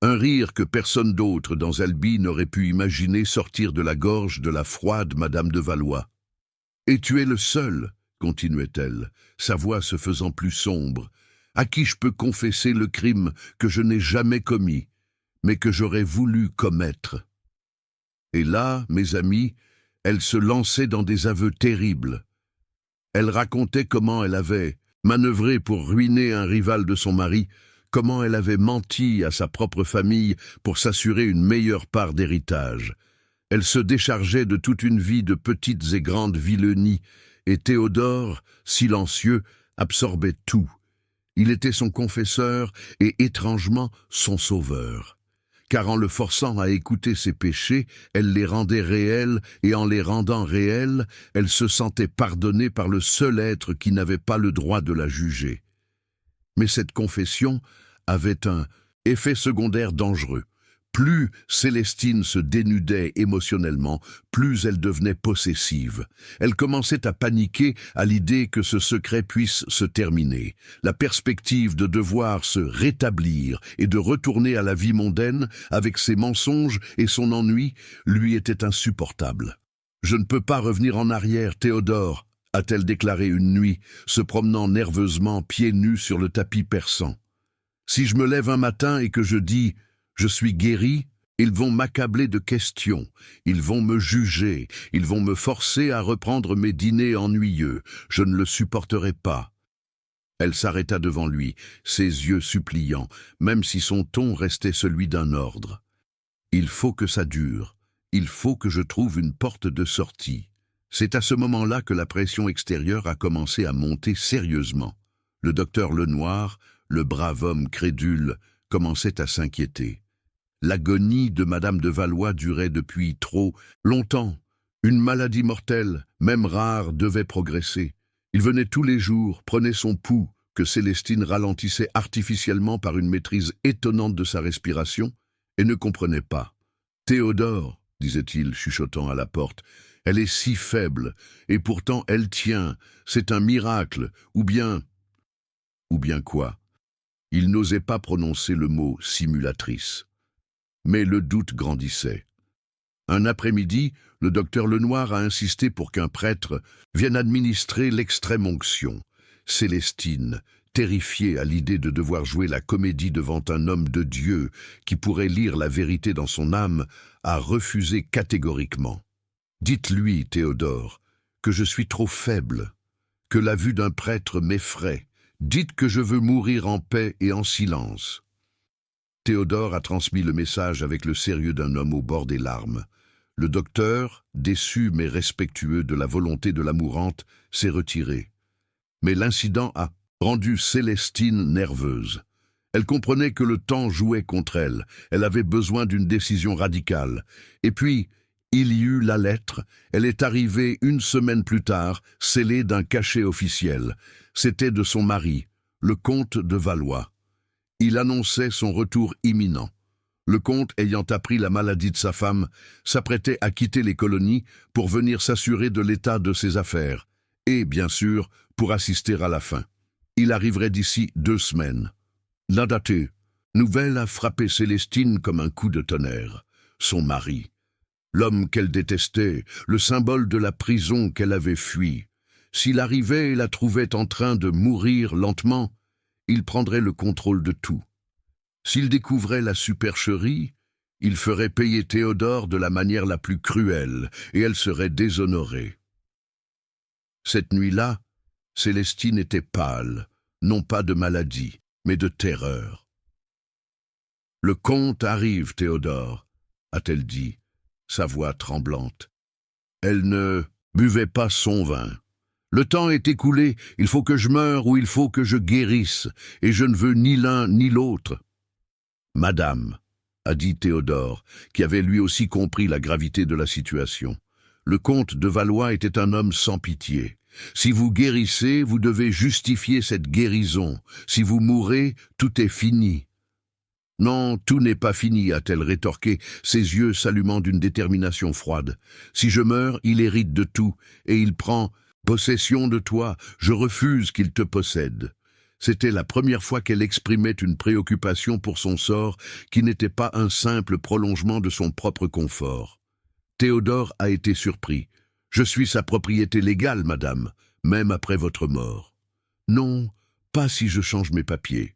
Un rire que personne d'autre dans Albi n'aurait pu imaginer sortir de la gorge de la froide Madame de Valois. « Et tu es le seul, continuait-elle, sa voix se faisant plus sombre, à qui je peux confesser le crime que je n'ai jamais commis, mais que j'aurais voulu commettre. » Et là, mes amis, elle se lançait dans des aveux terribles. Elle racontait comment elle avait manœuvré pour ruiner un rival de son mari, comment elle avait menti à sa propre famille pour s'assurer une meilleure part d'héritage. Elle se déchargeait de toute une vie de petites et grandes vilenies, et Théodore, silencieux, absorbait tout. Il était son confesseur et étrangement son sauveur. Car en le forçant à écouter ses péchés, elle les rendait réels, et en les rendant réels, elle se sentait pardonnée par le seul être qui n'avait pas le droit de la juger. Mais cette confession avait un effet secondaire dangereux. Plus Célestine se dénudait émotionnellement, plus elle devenait possessive. Elle commençait à paniquer à l'idée que ce secret puisse se terminer. La perspective de devoir se rétablir et de retourner à la vie mondaine avec ses mensonges et son ennui lui était insupportable. « Je ne peux pas revenir en arrière, Théodore », a-t-elle déclaré une nuit, se promenant nerveusement pieds nus sur le tapis perçant. « Si je me lève un matin et que je dis « je suis guéri », ils vont m'accabler de questions, ils vont me juger, ils vont me forcer à reprendre mes dîners ennuyeux. Je ne le supporterai pas. » Elle s'arrêta devant lui, ses yeux suppliants, même si son ton restait celui d'un ordre. « Il faut que ça dure. Il faut que je trouve une porte de sortie. » C'est à ce moment-là que la pression extérieure a commencé à monter sérieusement. Le docteur Lenoir, le brave homme crédule, commençait à s'inquiéter. L'agonie de Madame de Valois durait depuis trop longtemps. Une maladie mortelle, même rare, devait progresser. Il venait tous les jours, prenait son pouls, que Célestine ralentissait artificiellement par une maîtrise étonnante de sa respiration, et ne comprenait pas. « Théodore », disait-il, chuchotant à la porte, « elle est si faible, et pourtant elle tient, c'est un miracle, ou bien... » Ou bien quoi? Il n'osait pas prononcer le mot « simulatrice ». Mais le doute grandissait. Un après-midi, le docteur Lenoir a insisté pour qu'un prêtre vienne administrer l'extrême onction. Célestine, terrifiée à l'idée de devoir jouer la comédie devant un homme de Dieu qui pourrait lire la vérité dans son âme, a refusé catégoriquement. « Dites-lui, Théodore, que je suis trop faible, que la vue d'un prêtre m'effraie. Dites que je veux mourir en paix et en silence. » Théodore a transmis le message avec le sérieux d'un homme au bord des larmes. Le docteur, déçu mais respectueux de la volonté de la mourante, s'est retiré. Mais l'incident a rendu Célestine nerveuse. Elle comprenait que le temps jouait contre elle. Elle avait besoin d'une décision radicale. Et puis, il y eut la lettre. Elle est arrivée une semaine plus tard, scellée d'un cachet officiel. C'était de son mari, le comte de Valois. Il annonçait son retour imminent. Le comte, ayant appris la maladie de sa femme, s'apprêtait à quitter les colonies pour venir s'assurer de l'état de ses affaires, et, bien sûr, pour assister à la fin. Il arriverait d'ici 2 semaines. La datée, nouvelle a frappé Célestine comme un coup de tonnerre. Son mari, l'homme qu'elle détestait, le symbole de la prison qu'elle avait fui. S'il arrivait et la trouvait en train de mourir lentement, il prendrait le contrôle de tout. S'il découvrait la supercherie, il ferait payer Théodore de la manière la plus cruelle, et elle serait déshonorée. Cette nuit-là, Célestine était pâle, non pas de maladie, mais de terreur. « Le comte arrive, Théodore », a-t-elle dit, sa voix tremblante. Elle ne buvait pas son vin. « Le temps est écoulé, il faut que je meure ou il faut que je guérisse, et je ne veux ni l'un ni l'autre. »« Madame, » a dit Théodore, qui avait lui aussi compris la gravité de la situation. Le comte de Valois était un homme sans pitié. Si vous guérissez, vous devez justifier cette guérison. Si vous mourrez, tout est fini. « Non, tout n'est pas fini, a-t-elle rétorqué, ses yeux s'allumant d'une détermination froide. Si je meurs, il hérite de tout, et il prend possession de toi. Je refuse qu'il te possède. » C'était la première fois qu'elle exprimait une préoccupation pour son sort qui n'était pas un simple prolongement de son propre confort. Théodore a été surpris. « Je suis sa propriété légale, madame, même après votre mort. »« Non, pas si je change mes papiers. »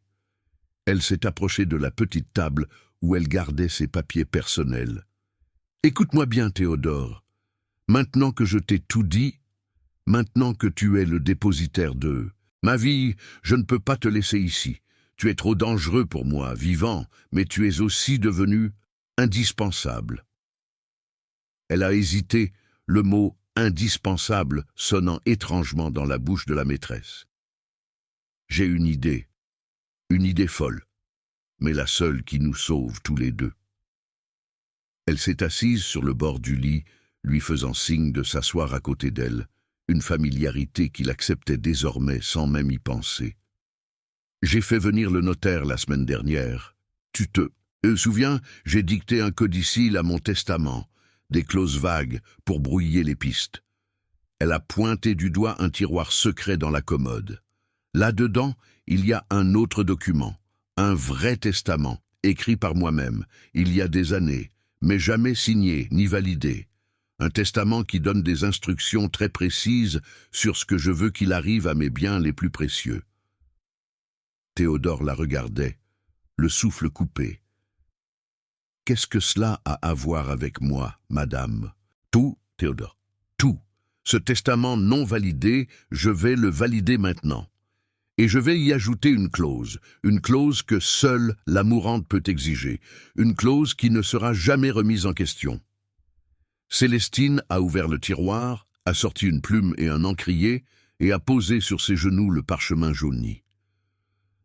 Elle s'est approchée de la petite table où elle gardait ses papiers personnels. « Écoute-moi bien, Théodore. Maintenant que je t'ai tout dit, maintenant que tu es le dépositaire de ma vie, je ne peux pas te laisser ici. Tu es trop dangereux pour moi, vivant, mais tu es aussi devenu indispensable. » Elle a hésité, le mot « indispensable » sonnant étrangement dans la bouche de la maîtresse. « J'ai une idée folle, mais la seule qui nous sauve tous les deux. » Elle s'est assise sur le bord du lit, lui faisant signe de s'asseoir à côté d'elle, une familiarité qu'il acceptait désormais sans même y penser. « J'ai fait venir le notaire la semaine dernière. Tu te Souviens, j'ai dicté un codicille à mon testament, des clauses vagues pour brouiller les pistes. Elle a pointé du doigt un tiroir secret dans la commode. Là-dedans, il y a un autre document, un vrai testament, écrit par moi-même, il y a des années, mais jamais signé ni validé. Un testament qui donne des instructions très précises sur ce que je veux qu'il arrive à mes biens les plus précieux. Théodore la regardait, le souffle coupé. « Qu'est-ce que cela a à voir avec moi, madame ?» ?»« Tout, Théodore, tout. Ce testament non validé, je vais le valider maintenant. Et je vais y ajouter une clause que seule la mourante peut exiger, une clause qui ne sera jamais remise en question. » Célestine a ouvert le tiroir, a sorti une plume et un encrier, et a posé sur ses genoux le parchemin jauni.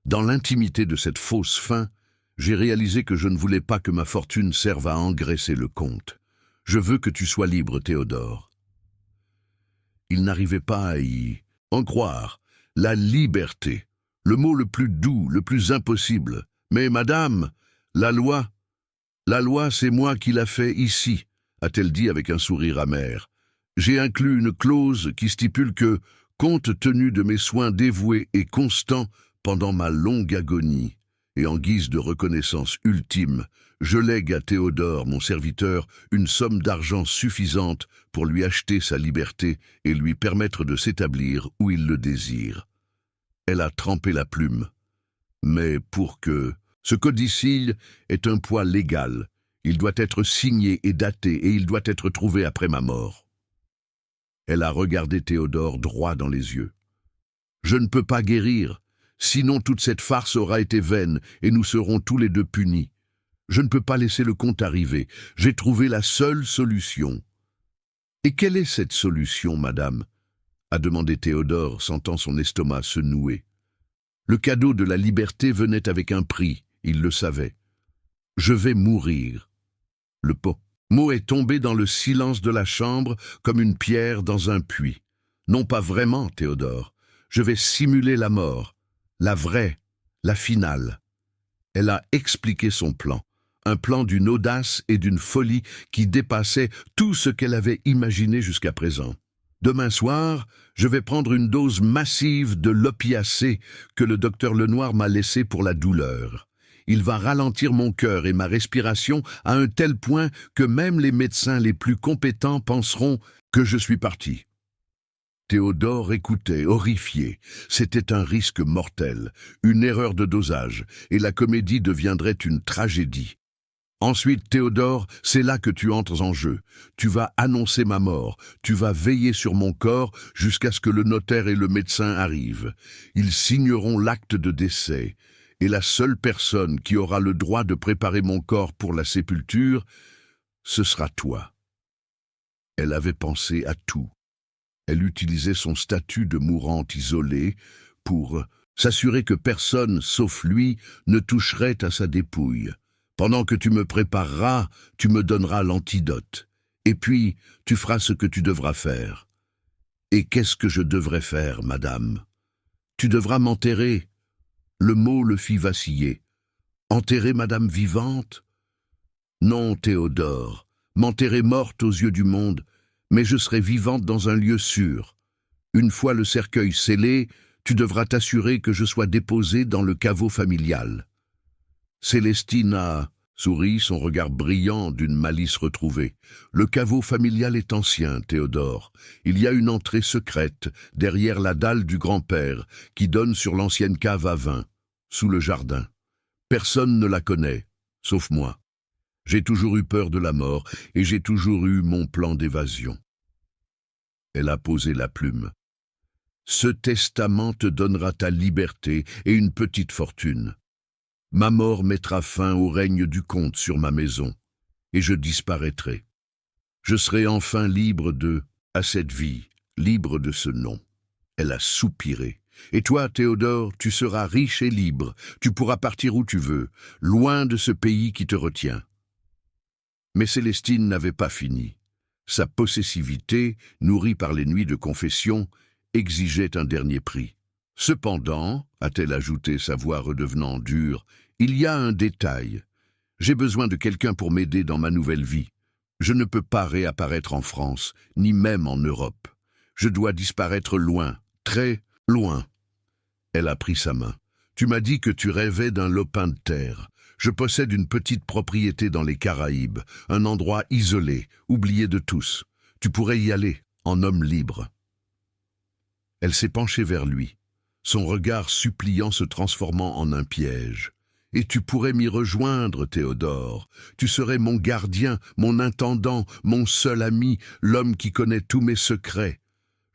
Dans l'intimité de cette fausse fin, j'ai réalisé que je ne voulais pas que ma fortune serve à engraisser le compte. Je veux que tu sois libre, Théodore. Il n'arrivait pas à y en croire. La liberté, le mot le plus doux, le plus impossible. Mais madame, la loi, c'est moi qui l'a fait ici, a-t-elle dit avec un sourire amer. J'ai inclus une clause qui stipule que, compte tenu de mes soins dévoués et constants pendant ma longue agonie, et en guise de reconnaissance ultime, je lègue à Théodore, mon serviteur, une somme d'argent suffisante pour lui acheter sa liberté et lui permettre de s'établir où il le désire. Elle a trempé la plume. Mais pour que ce codicille ait un poids légal, il doit être signé et daté et il doit être trouvé après ma mort. Elle a regardé Théodore droit dans les yeux. Je ne peux pas guérir, sinon toute cette farce aura été vaine et nous serons tous les deux punis. Je ne peux pas laisser le compte arriver. J'ai trouvé la seule solution. Et quelle est cette solution, madame ? A demandé Théodore, sentant son estomac se nouer. Le cadeau de la liberté venait avec un prix, il le savait. Je vais mourir. Le mot est tombé dans le silence de la chambre comme une pierre dans un puits. Non pas vraiment, Théodore. Je vais simuler la mort, la vraie, la finale. Elle a expliqué son plan. Un plan d'une audace et d'une folie qui dépassait tout ce qu'elle avait imaginé jusqu'à présent. Demain soir, je vais prendre une dose massive de l'opiacé que le docteur Lenoir m'a laissé pour la douleur. Il va ralentir mon cœur et ma respiration à un tel point que même les médecins les plus compétents penseront que je suis parti. Théodore écoutait, horrifié. C'était un risque mortel, une erreur de dosage, et la comédie deviendrait une tragédie. Ensuite, Théodore, c'est là que tu entres en jeu. Tu vas annoncer ma mort, tu vas veiller sur mon corps jusqu'à ce que le notaire et le médecin arrivent. Ils signeront l'acte de décès, et la seule personne qui aura le droit de préparer mon corps pour la sépulture, ce sera toi. Elle avait pensé à tout. Elle utilisait son statut de mourante isolée pour s'assurer que personne, sauf lui, ne toucherait à sa dépouille. Pendant que tu me prépareras, tu me donneras l'antidote. Et puis, tu feras ce que tu devras faire. Et qu'est-ce que je devrais faire, madame ? Tu devras m'enterrer. Le mot le fit vaciller. Enterrer madame vivante ? Non, Théodore, m'enterrer morte aux yeux du monde, mais je serai vivante dans un lieu sûr. Une fois le cercueil scellé, tu devras t'assurer que je sois déposée dans le caveau familial. Célestine a souri, son regard brillant d'une malice retrouvée. Le caveau familial est ancien, Théodore. Il y a une entrée secrète, derrière la dalle du grand-père, qui donne sur l'ancienne cave à vin, sous le jardin. Personne ne la connaît, sauf moi. J'ai toujours eu peur de la mort, et j'ai toujours eu mon plan d'évasion. Elle a posé la plume. Ce testament te donnera ta liberté et une petite fortune. Ma mort mettra fin au règne du comte sur ma maison, et je disparaîtrai. Je serai enfin libre à cette vie, libre de ce nom. Elle a soupiré. Et toi, Théodore, tu seras riche et libre. Tu pourras partir où tu veux, loin de ce pays qui te retient. Mais Célestine n'avait pas fini. Sa possessivité, nourrie par les nuits de confession, exigeait un dernier prix. Cependant, a-t-elle ajouté, sa voix redevenant dure, il y a un détail. J'ai besoin de quelqu'un pour m'aider dans ma nouvelle vie. Je ne peux pas réapparaître en France, ni même en Europe. Je dois disparaître loin, très loin. » Elle a pris sa main. « Tu m'as dit que tu rêvais d'un lopin de terre. Je possède une petite propriété dans les Caraïbes, un endroit isolé, oublié de tous. Tu pourrais y aller, en homme libre. » Elle s'est penchée vers lui, son regard suppliant se transformant en un piège. « Et tu pourrais m'y rejoindre, Théodore. Tu serais mon gardien, mon intendant, mon seul ami, l'homme qui connaît tous mes secrets.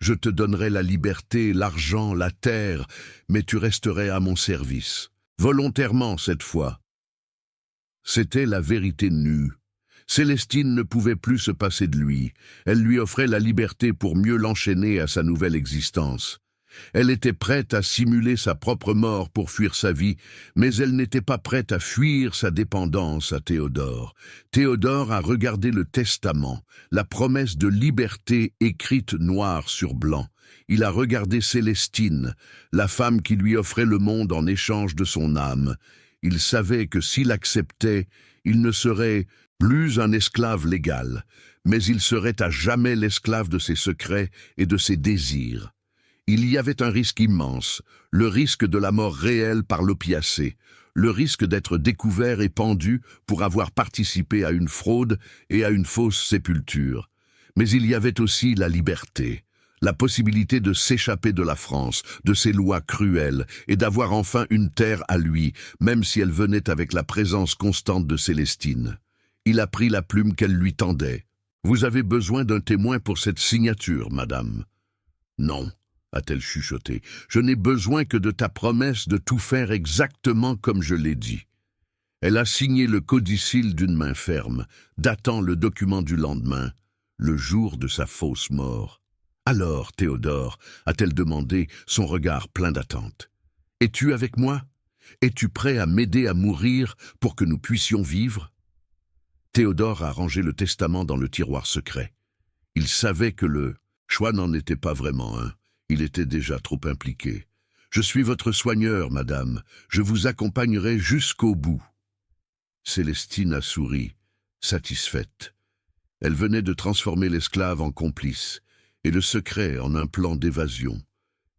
Je te donnerais la liberté, l'argent, la terre, mais tu resterais à mon service. Volontairement cette fois. » C'était la vérité nue. Célestine ne pouvait plus se passer de lui. Elle lui offrait la liberté pour mieux l'enchaîner à sa nouvelle existence. Elle était prête à simuler sa propre mort pour fuir sa vie, mais elle n'était pas prête à fuir sa dépendance à Théodore. Théodore a regardé le testament, la promesse de liberté écrite noir sur blanc. Il a regardé Célestine, la femme qui lui offrait le monde en échange de son âme. Il savait que s'il acceptait, il ne serait plus un esclave légal, mais il serait à jamais l'esclave de ses secrets et de ses désirs. Il y avait un risque immense, le risque de la mort réelle par l'opiacé, le risque d'être découvert et pendu pour avoir participé à une fraude et à une fausse sépulture. Mais il y avait aussi la liberté, la possibilité de s'échapper de la France, de ses lois cruelles, et d'avoir enfin une terre à lui, même si elle venait avec la présence constante de Célestine. Il a pris la plume qu'elle lui tendait. « Vous avez besoin d'un témoin pour cette signature, madame. »« Non, » a-t-elle chuchoté, « je n'ai besoin que de ta promesse de tout faire exactement comme je l'ai dit. » Elle a signé le codicille d'une main ferme, datant le document du lendemain, le jour de sa fausse mort. « Alors, Théodore, a-t-elle demandé, son regard plein d'attente, es-tu avec moi? Es-tu prêt à m'aider à mourir pour que nous puissions vivre ?» Théodore a rangé le testament dans le tiroir secret. Il savait que le choix n'en était pas vraiment un. Il était déjà trop impliqué. « Je suis votre soigneur, madame. Je vous accompagnerai jusqu'au bout. » Célestine a souri, satisfaite. Elle venait de transformer l'esclave en complice, et le secret en un plan d'évasion.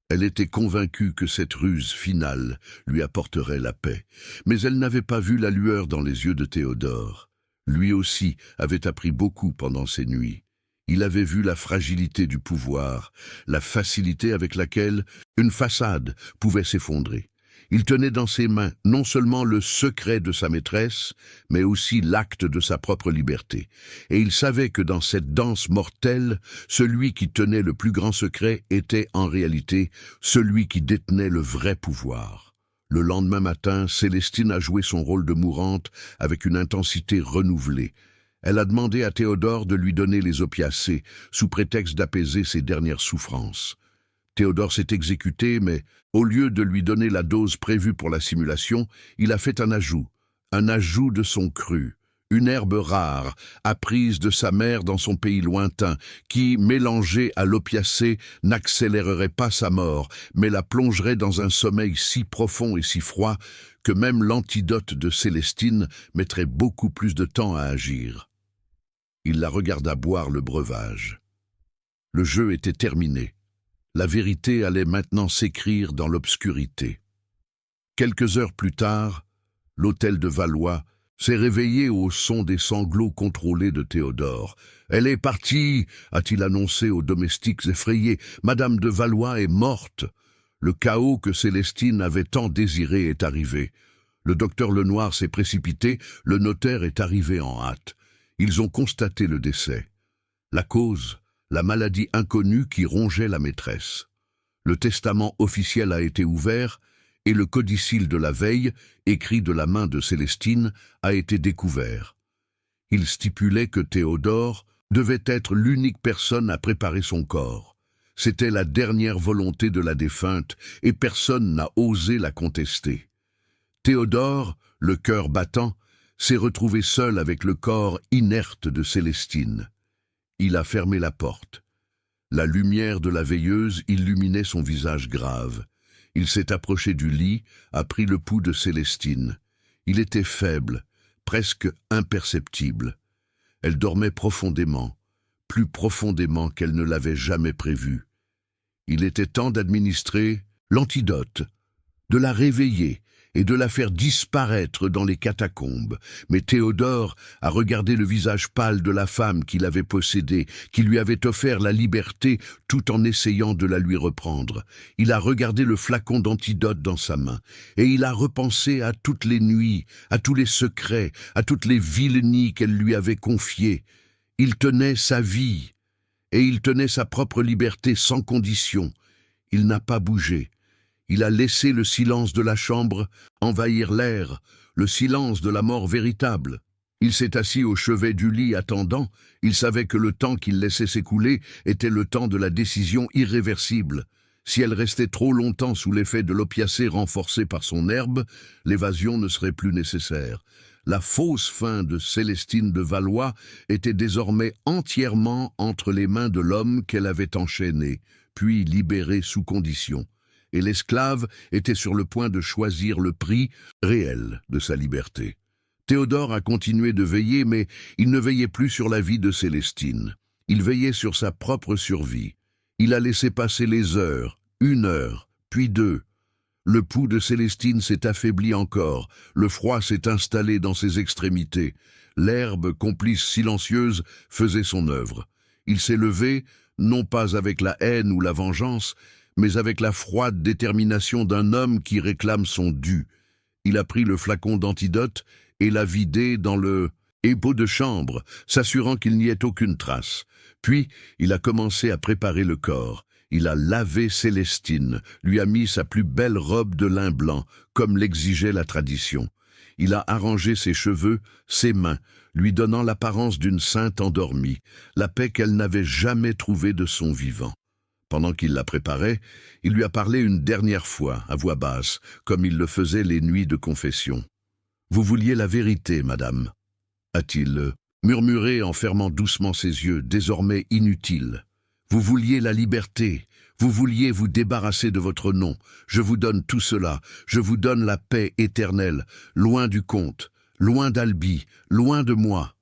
Elle était convaincue que cette ruse finale lui apporterait la paix, mais elle n'avait pas vu la lueur dans les yeux de Théodore. Lui aussi avait appris beaucoup pendant ces nuits. Il avait vu la fragilité du pouvoir, la facilité avec laquelle une façade pouvait s'effondrer. Il tenait dans ses mains non seulement le secret de sa maîtresse, mais aussi l'acte de sa propre liberté. Et il savait que dans cette danse mortelle, celui qui tenait le plus grand secret était en réalité celui qui détenait le vrai pouvoir. Le lendemain matin, Célestine a joué son rôle de mourante avec une intensité renouvelée. Elle a demandé à Théodore de lui donner les opiacés, sous prétexte d'apaiser ses dernières souffrances. Théodore s'est exécuté, mais au lieu de lui donner la dose prévue pour la simulation, il a fait un ajout de son cru, une herbe rare, apprise de sa mère dans son pays lointain, qui, mélangée à l'opiacé, n'accélérerait pas sa mort, mais la plongerait dans un sommeil si profond et si froid que même l'antidote de Célestine mettrait beaucoup plus de temps à agir. Il la regarda boire le breuvage. Le jeu était terminé. La vérité allait maintenant s'écrire dans l'obscurité. Quelques heures plus tard, l'hôtel de Valois s'est réveillé au son des sanglots contrôlés de Théodore. « Elle est partie !» a-t-il annoncé aux domestiques effrayés. « Madame de Valois est morte !» Le chaos que Célestine avait tant désiré est arrivé. Le docteur Lenoir s'est précipité, le notaire est arrivé en hâte. Ils ont constaté le décès. La cause, la maladie inconnue qui rongeait la maîtresse. Le testament officiel a été ouvert et le codicille de la veille, écrit de la main de Célestine, a été découvert. Il stipulait que Théodore devait être l'unique personne à préparer son corps. C'était la dernière volonté de la défunte et personne n'a osé la contester. Théodore, le cœur battant, s'est retrouvé seul avec le corps inerte de Célestine. Il a fermé la porte. La lumière de la veilleuse illuminait son visage grave. Il s'est approché du lit, a pris le pouls de Célestine. Il était faible, presque imperceptible. Elle dormait profondément, plus profondément qu'elle ne l'avait jamais prévu. Il était temps d'administrer l'antidote, de la réveiller et de la faire disparaître dans les catacombes. Mais Théodore a regardé le visage pâle de la femme qu'il avait possédée, qui lui avait offert la liberté tout en essayant de la lui reprendre. Il a regardé le flacon d'antidote dans sa main, et il a repensé à toutes les nuits, à tous les secrets, à toutes les vilenies qu'elle lui avait confiées. Il tenait sa vie, et il tenait sa propre liberté sans condition. Il n'a pas bougé. Il a laissé le silence de la chambre envahir l'air, le silence de la mort véritable. Il s'est assis au chevet du lit attendant. Il savait que le temps qu'il laissait s'écouler était le temps de la décision irréversible. Si elle restait trop longtemps sous l'effet de l'opiacé renforcé par son herbe, l'évasion ne serait plus nécessaire. La fausse fin de Célestine de Valois était désormais entièrement entre les mains de l'homme qu'elle avait enchaîné, puis libéré sous condition. Et l'esclave était sur le point de choisir le prix réel de sa liberté. Théodore a continué de veiller, mais il ne veillait plus sur la vie de Célestine. Il veillait sur sa propre survie. Il a laissé passer les heures, 1 heure, puis 2. Le pouls de Célestine s'est affaibli encore, le froid s'est installé dans ses extrémités. L'herbe, complice silencieuse, faisait son œuvre. Il s'est levé, non pas avec la haine ou la vengeance, mais avec la froide détermination d'un homme qui réclame son dû. Il a pris le flacon d'antidote et l'a vidé dans le épeau de chambre, s'assurant qu'il n'y ait aucune trace. Puis, il a commencé à préparer le corps. Il a lavé Célestine, lui a mis sa plus belle robe de lin blanc, comme l'exigeait la tradition. Il a arrangé ses cheveux, ses mains, lui donnant l'apparence d'une sainte endormie, la paix qu'elle n'avait jamais trouvée de son vivant. Pendant qu'il la préparait, il lui a parlé une dernière fois, à voix basse, comme il le faisait les nuits de confession. « Vous vouliez la vérité, madame » a-t-il murmuré en fermant doucement ses yeux, désormais inutiles. « Vous vouliez la liberté, vous vouliez vous débarrasser de votre nom. Je vous donne tout cela, je vous donne la paix éternelle, loin du comte, loin d'Albi, loin de moi. »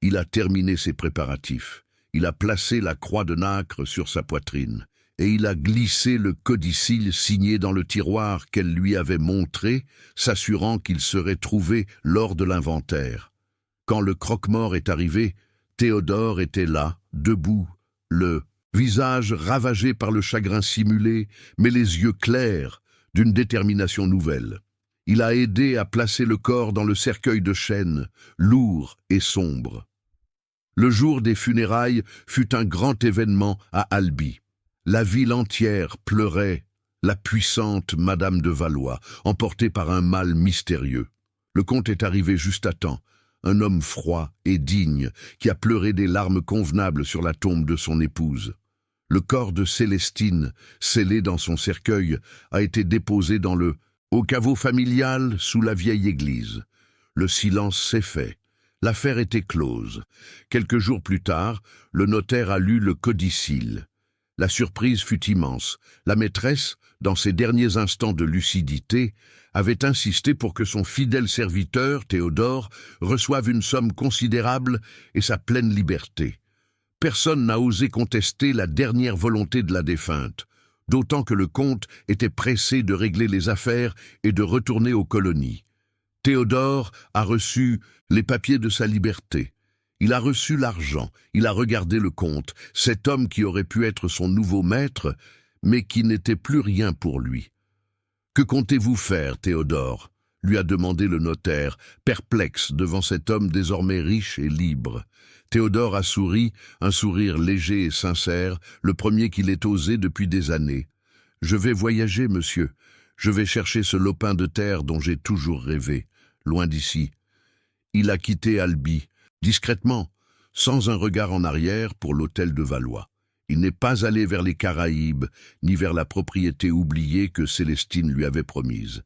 Il a terminé ses préparatifs. Il a placé la croix de nacre sur sa poitrine, et il a glissé le codicille signé dans le tiroir qu'elle lui avait montré, s'assurant qu'il serait trouvé lors de l'inventaire. Quand le croque-mort est arrivé, Théodore était là, debout, le visage ravagé par le chagrin simulé, mais les yeux clairs d'une détermination nouvelle. Il a aidé à placer le corps dans le cercueil de chêne, lourd et sombre. Le jour des funérailles fut un grand événement à Albi. La ville entière pleurait la puissante Madame de Valois, emportée par un mal mystérieux. Le comte est arrivé juste à temps, un homme froid et digne qui a pleuré des larmes convenables sur la tombe de son épouse. Le corps de Célestine, scellé dans son cercueil, a été déposé au caveau familial sous la vieille église. Le silence s'est fait. L'affaire était close. Quelques jours plus tard, le notaire a lu le codicille. La surprise fut immense. La maîtresse, dans ses derniers instants de lucidité, avait insisté pour que son fidèle serviteur, Théodore, reçoive une somme considérable et sa pleine liberté. Personne n'a osé contester la dernière volonté de la défunte, d'autant que le comte était pressé de régler les affaires et de retourner aux colonies. Théodore a reçu les papiers de sa liberté. Il a reçu l'argent, il a regardé le comte, cet homme qui aurait pu être son nouveau maître, mais qui n'était plus rien pour lui. « Que comptez-vous faire, Théodore » lui a demandé le notaire, perplexe devant cet homme désormais riche et libre. Théodore a souri, un sourire léger et sincère, le premier qu'il ait osé depuis des années. « Je vais voyager, monsieur. Je vais chercher ce lopin de terre dont j'ai toujours rêvé, loin d'ici. » Il a quitté Albi, discrètement, sans un regard en arrière pour l'hôtel de Valois. Il n'est pas allé vers les Caraïbes, ni vers la propriété oubliée que Célestine lui avait promise.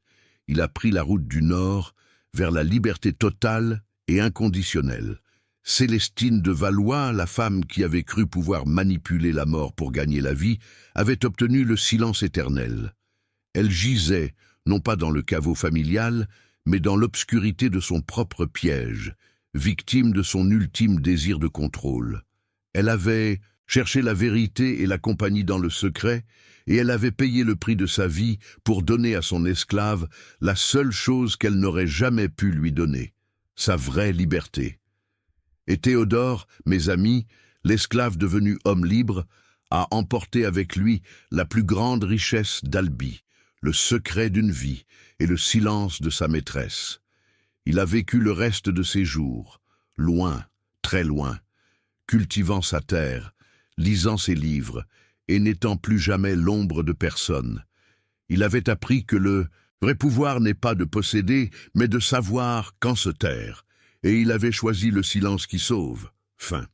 Il a pris la route du Nord, vers la liberté totale et inconditionnelle. Célestine de Valois, la femme qui avait cru pouvoir manipuler la mort pour gagner la vie, avait obtenu le silence éternel. Elle gisait, non pas dans le caveau familial, mais dans l'obscurité de son propre piège, victime de son ultime désir de contrôle. Elle avait cherché la vérité et la compagnie dans le secret, et elle avait payé le prix de sa vie pour donner à son esclave la seule chose qu'elle n'aurait jamais pu lui donner, sa vraie liberté. Et Théodore, mes amis, l'esclave devenu homme libre, a emporté avec lui la plus grande richesse d'Albi, le secret d'une vie et le silence de sa maîtresse. Il a vécu le reste de ses jours, loin, très loin, cultivant sa terre, lisant ses livres, et n'étant plus jamais l'ombre de personne. Il avait appris que le vrai pouvoir n'est pas de posséder, mais de savoir quand se taire, et il avait choisi le silence qui sauve. Fin.